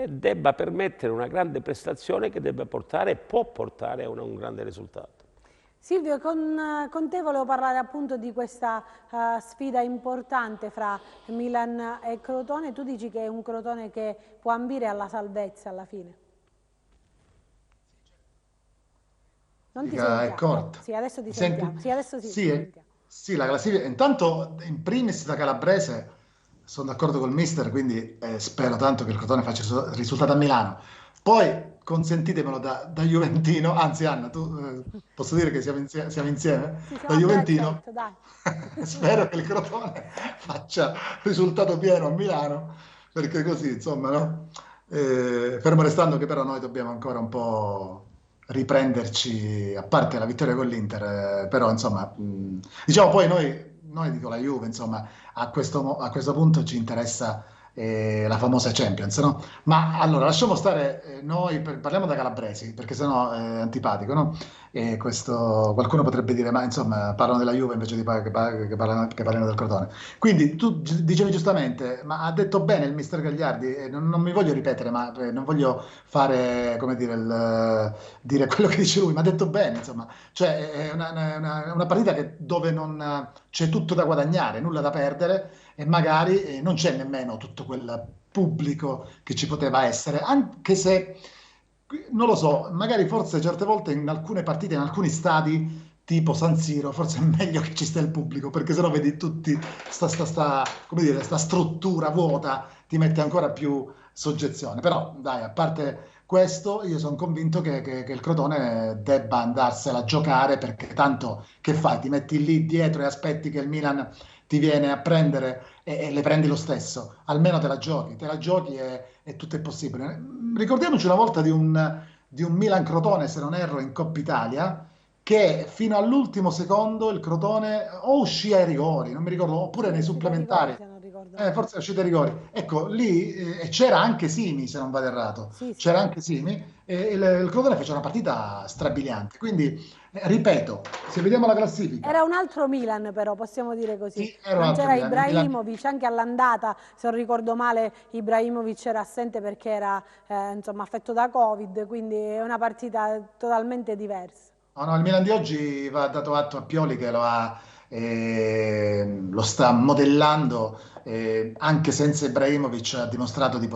debba permettere una grande prestazione che debba portare e può portare a un grande risultato. Silvio, con te volevo parlare appunto di questa sfida importante fra Milan e Crotone. Tu dici che è un Crotone che può ambire alla salvezza alla fine. Non ti sentiamo. È corta. Sì, adesso ti sentiamo. Sì, adesso sì, sentiamo. Sì, la classifica. Intanto, in primis da calabrese, sono d'accordo col mister, quindi spero tanto che il Crotone faccia il risultato a Milano. Poi consentitemelo da juventino, anzi Anna, tu posso dire che siamo insieme? Sì, da juventino, perfetto, dai. spero che il Crotone faccia risultato pieno a Milano, perché così, insomma, no? Fermo restando che però noi dobbiamo ancora un po' riprenderci, a parte la vittoria con l'Inter, però insomma, diciamo poi noi dico la Juve, insomma, a questo punto ci interessa la famosa Champions, no? Ma allora lasciamo stare noi, parliamo da calabresi, perché sennò è antipatico, no? E questo, qualcuno potrebbe dire, ma insomma, parlano della Juve invece che parlano del Crotone. Quindi tu dicevi giustamente, ma ha detto bene il mister Gagliardi, e non mi voglio ripetere, ma non voglio fare, come dire, dire quello che dice lui, ma ha detto bene, insomma. Cioè, è una partita dove non c'è tutto da guadagnare, nulla da perdere, e magari non c'è nemmeno tutto quel pubblico che ci poteva essere, anche se non lo so, magari forse certe volte in alcune partite, in alcuni stadi tipo San Siro, forse è meglio che ci stia il pubblico, perché sennò vedi tutti come dire, sta struttura vuota, ti mette ancora più soggezione. Però dai, a parte questo, io sono convinto che il Crotone debba andarsela a giocare, perché tanto che fai? Ti metti lì dietro e aspetti che il Milan ti viene a prendere e le prendi lo stesso. Almeno te la giochi e tutto è possibile. Ricordiamoci una volta di un Milan Crotone, se non erro, in Coppa Italia, che fino all'ultimo secondo il Crotone o uscì ai rigori, non mi ricordo, oppure nei Uscita ai rigori, supplementari. se non ricordo male. Forse è uscita ai rigori. Ecco, lì c'era anche Simi, se non vado errato. Sì, sì. C'era anche Simi e il Crotone fece una partita strabiliante. Quindi, ripeto, se vediamo la classifica, Era un altro Milan, però, possiamo dire così. sì, era un Non altro c'era Milan. Il Milan. Ibrahimovic, anche all'andata, se non ricordo male, Ibrahimovic era assente perché era insomma, affetto da Covid, quindi è una partita totalmente diversa. No, no, il Milan di oggi va dato atto a Pioli che lo sta modellando, anche senza Ibrahimovic ha dimostrato di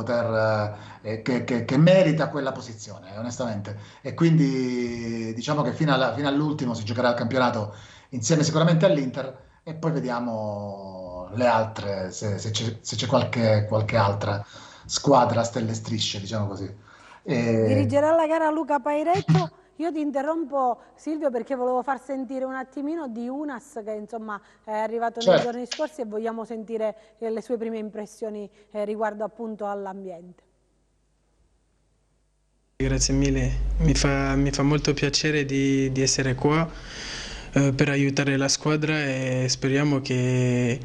che merita quella posizione, onestamente. E quindi diciamo che fino all'ultimo si giocherà il campionato insieme sicuramente all'Inter e poi vediamo le altre, se c'è qualche altra squadra a stelle e strisce, diciamo così. E- Dirigerà la gara Luca Pairetto. Io ti interrompo Silvio perché volevo far sentire un attimino di Unas che insomma è arrivato nei certo. giorni scorsi e vogliamo sentire le sue prime impressioni riguardo appunto all'ambiente. Grazie mille, mi fa molto piacere di essere qua per aiutare la squadra e speriamo che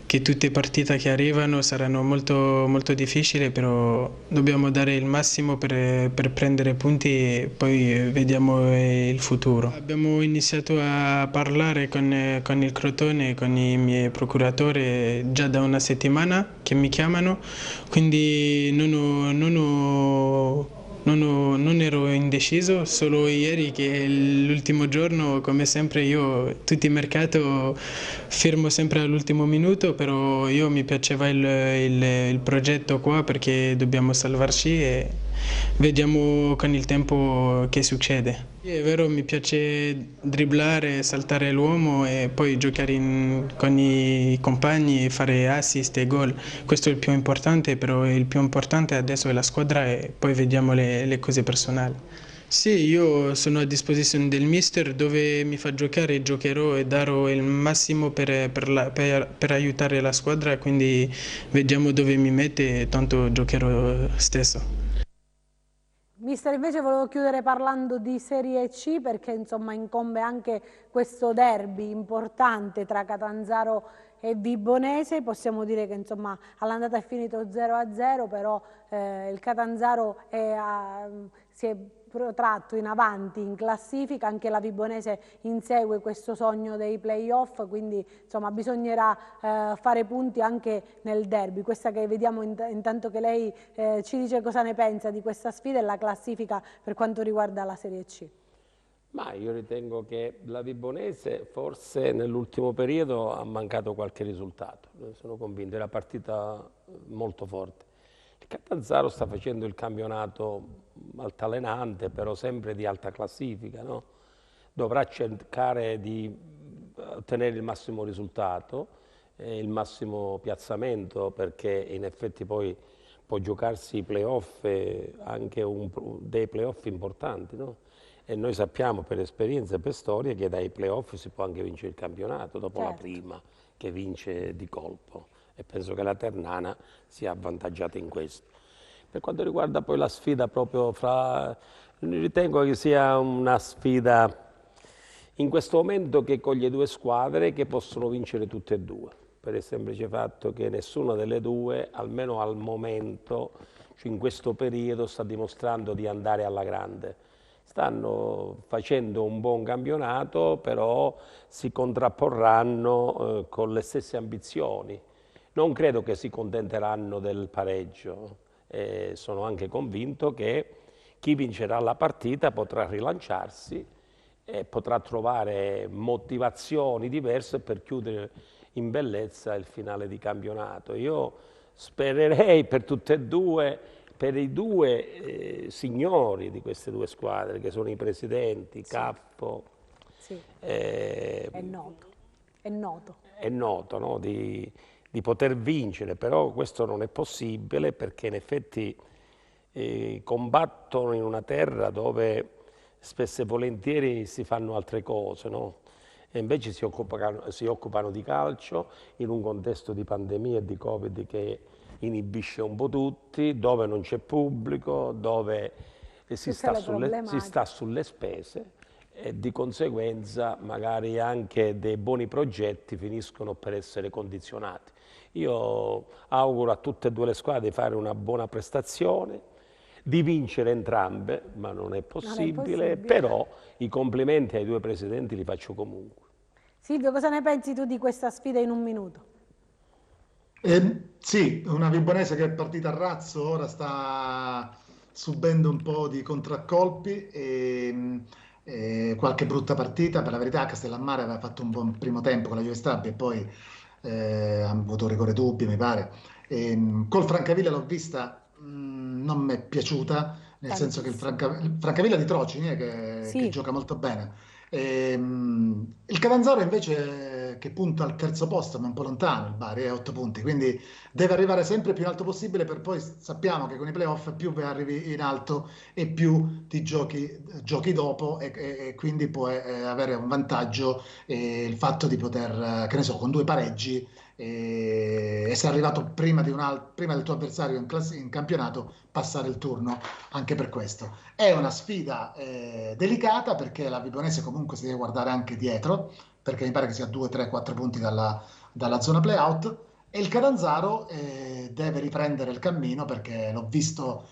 tutte le partite che arrivano saranno molto difficili, però dobbiamo dare il massimo per prendere punti e poi vediamo il futuro. Abbiamo iniziato a parlare con il Crotone, con i miei procuratori già da una settimana che mi chiamano, quindi non ero indeciso, solo ieri che è l'ultimo giorno, come sempre io tutti i mercati fermo sempre all'ultimo minuto, però io mi piaceva il progetto qua perché dobbiamo salvarci e vediamo con il tempo che succede. Sì, è vero, mi piace dribblare, saltare l'uomo e poi giocare con i compagni, fare assist e gol. Questo è il più importante, però il più importante adesso è la squadra e poi vediamo le cose personali. Sì, io sono a disposizione del mister, dove mi fa giocare giocherò e darò il massimo per aiutare la squadra, quindi vediamo dove mi mette, tanto giocherò stesso. Mister, invece volevo chiudere parlando di Serie C perché insomma incombe anche questo derby importante tra Catanzaro e Vibonese. Possiamo dire che insomma all'andata è finito 0-0, però il Catanzaro si è protratto in avanti in classifica, anche la Vibonese insegue questo sogno dei playoff, quindi insomma bisognerà fare punti anche nel derby. Questa che vediamo intanto che lei ci dice cosa ne pensa di questa sfida e la classifica per quanto riguarda la Serie C. Ma io ritengo che la Vibonese forse nell'ultimo periodo ha mancato qualche risultato, sono convinto, è una partita molto forte. Il Catanzaro sta facendo il campionato altalenante, però sempre di alta classifica, no? Dovrà cercare di ottenere il massimo risultato, il massimo piazzamento, perché in effetti poi può giocarsi i playoff, anche dei playoff importanti, no? E noi sappiamo per esperienza e per storia che dai playoff si può anche vincere il campionato, dopo la prima che vince di colpo. E penso che la Ternana sia avvantaggiata in questo. Per quanto riguarda poi la sfida proprio ritengo che sia una sfida in questo momento che coglie due squadre che possono vincere tutte e due, per il semplice fatto che nessuna delle due, almeno al momento, cioè in questo periodo, sta dimostrando di andare alla grande. stanno facendo un buon campionato, però si contrapporranno con le stesse ambizioni. Non credo che si contenteranno del pareggio. Sono anche convinto che chi vincerà la partita potrà rilanciarsi e potrà trovare motivazioni diverse per chiudere in bellezza il finale di campionato. Io spererei per tutte e due, per i due signori di queste due squadre, che sono i presidenti, Caffo. Sì. È noto, no? Di poter vincere, però questo non è possibile perché in effetti combattono in una terra dove spesso e volentieri si fanno altre cose, no? E invece si occupano di calcio in un contesto di pandemia e di Covid che inibisce un po' tutti, dove non c'è pubblico, dove si sta sulle spese e di conseguenza magari anche dei buoni progetti finiscono per essere condizionati. Io auguro a tutte e due le squadre di fare una buona prestazione, di vincere entrambe, ma non è possibile, però i complimenti ai due presidenti li faccio comunque. Silvio, cosa ne pensi tu di questa sfida in un minuto? Sì, una Vibonese che è partita a razzo, ora sta subendo un po' di contraccolpi e qualche brutta partita. Per la verità Castellammare aveva fatto un buon primo tempo con la Juve Stabia e poi ha avuto un rigore dubbio, mi pare. Col Francavilla l'ho vista, non mi è piaciuta, nel senso che il Francavilla di Trocini che gioca molto bene. Il Catanzaro invece che punta al terzo posto, ma un po' lontano, il Bari è a 8 punti, quindi deve arrivare sempre più in alto possibile, per poi sappiamo che con i playoff più arrivi in alto e più ti giochi dopo e quindi puoi avere un vantaggio, il fatto di poter, che ne so, con 2 pareggi essere arrivato prima del tuo avversario in campionato, passare il turno anche per questo. È una sfida delicata perché la Vibonese comunque si deve guardare anche dietro, perché mi pare che sia 2, 3, 4 punti dalla zona playout, e il Catanzaro deve riprendere il cammino perché ho visto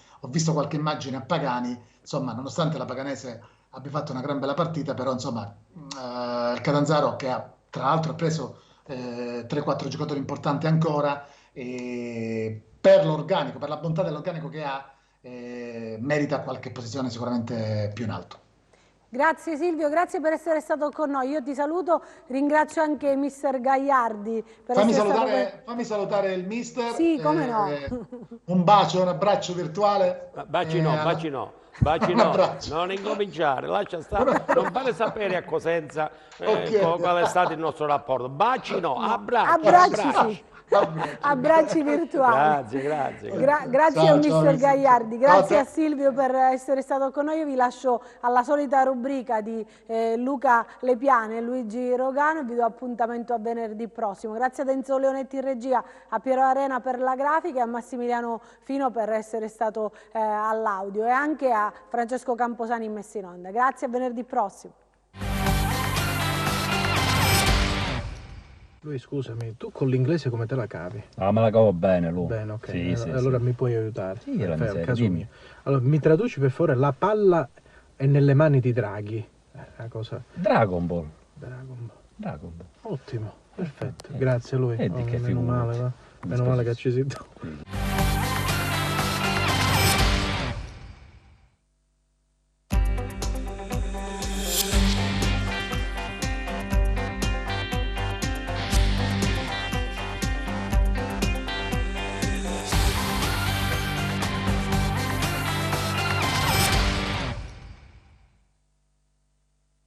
qualche immagine a Pagani, insomma, nonostante la Paganese abbia fatto una gran bella partita, però insomma il Catanzaro, che tra l'altro ha preso 3-4 giocatori importanti ancora, per l'organico, per la bontà dell'organico che ha, merita qualche posizione sicuramente più in alto. Grazie Silvio, grazie per essere stato con noi. Io ti saluto, ringrazio anche mister Gagliardi. Fammi salutare il mister. Sì, come no. Un bacio, un abbraccio virtuale. Baci no, non incominciare, lascia stare, non fare sapere a Cosenza qual è stato il nostro rapporto. Baci no, abbracci. Abbracci virtuali. Grazie a mister Gagliardi, grazie a Silvio per essere stato con noi. Io vi lascio alla solita rubrica di Luca Lepiane e Luigi Rogano e vi do appuntamento a venerdì prossimo. Grazie ad Enzo Leonetti in regia, a Piero Arena per la grafica e a Massimiliano Fino per essere stato all'audio e anche a Francesco Camposani in messa in onda. Grazie, a venerdì prossimo. Lui, scusami, tu con l'inglese come te la cavi? Ah, me la cavo bene, lui. Bene, ok. Sì, allora sì. Mi puoi aiutare? Sì, è un caso mio. Allora, mi traduci per favore, la palla è nelle mani di Draghi. Una cosa... Dragon Ball. Ottimo, perfetto. Grazie a lui. Che meno male, va? Meno male che ci si...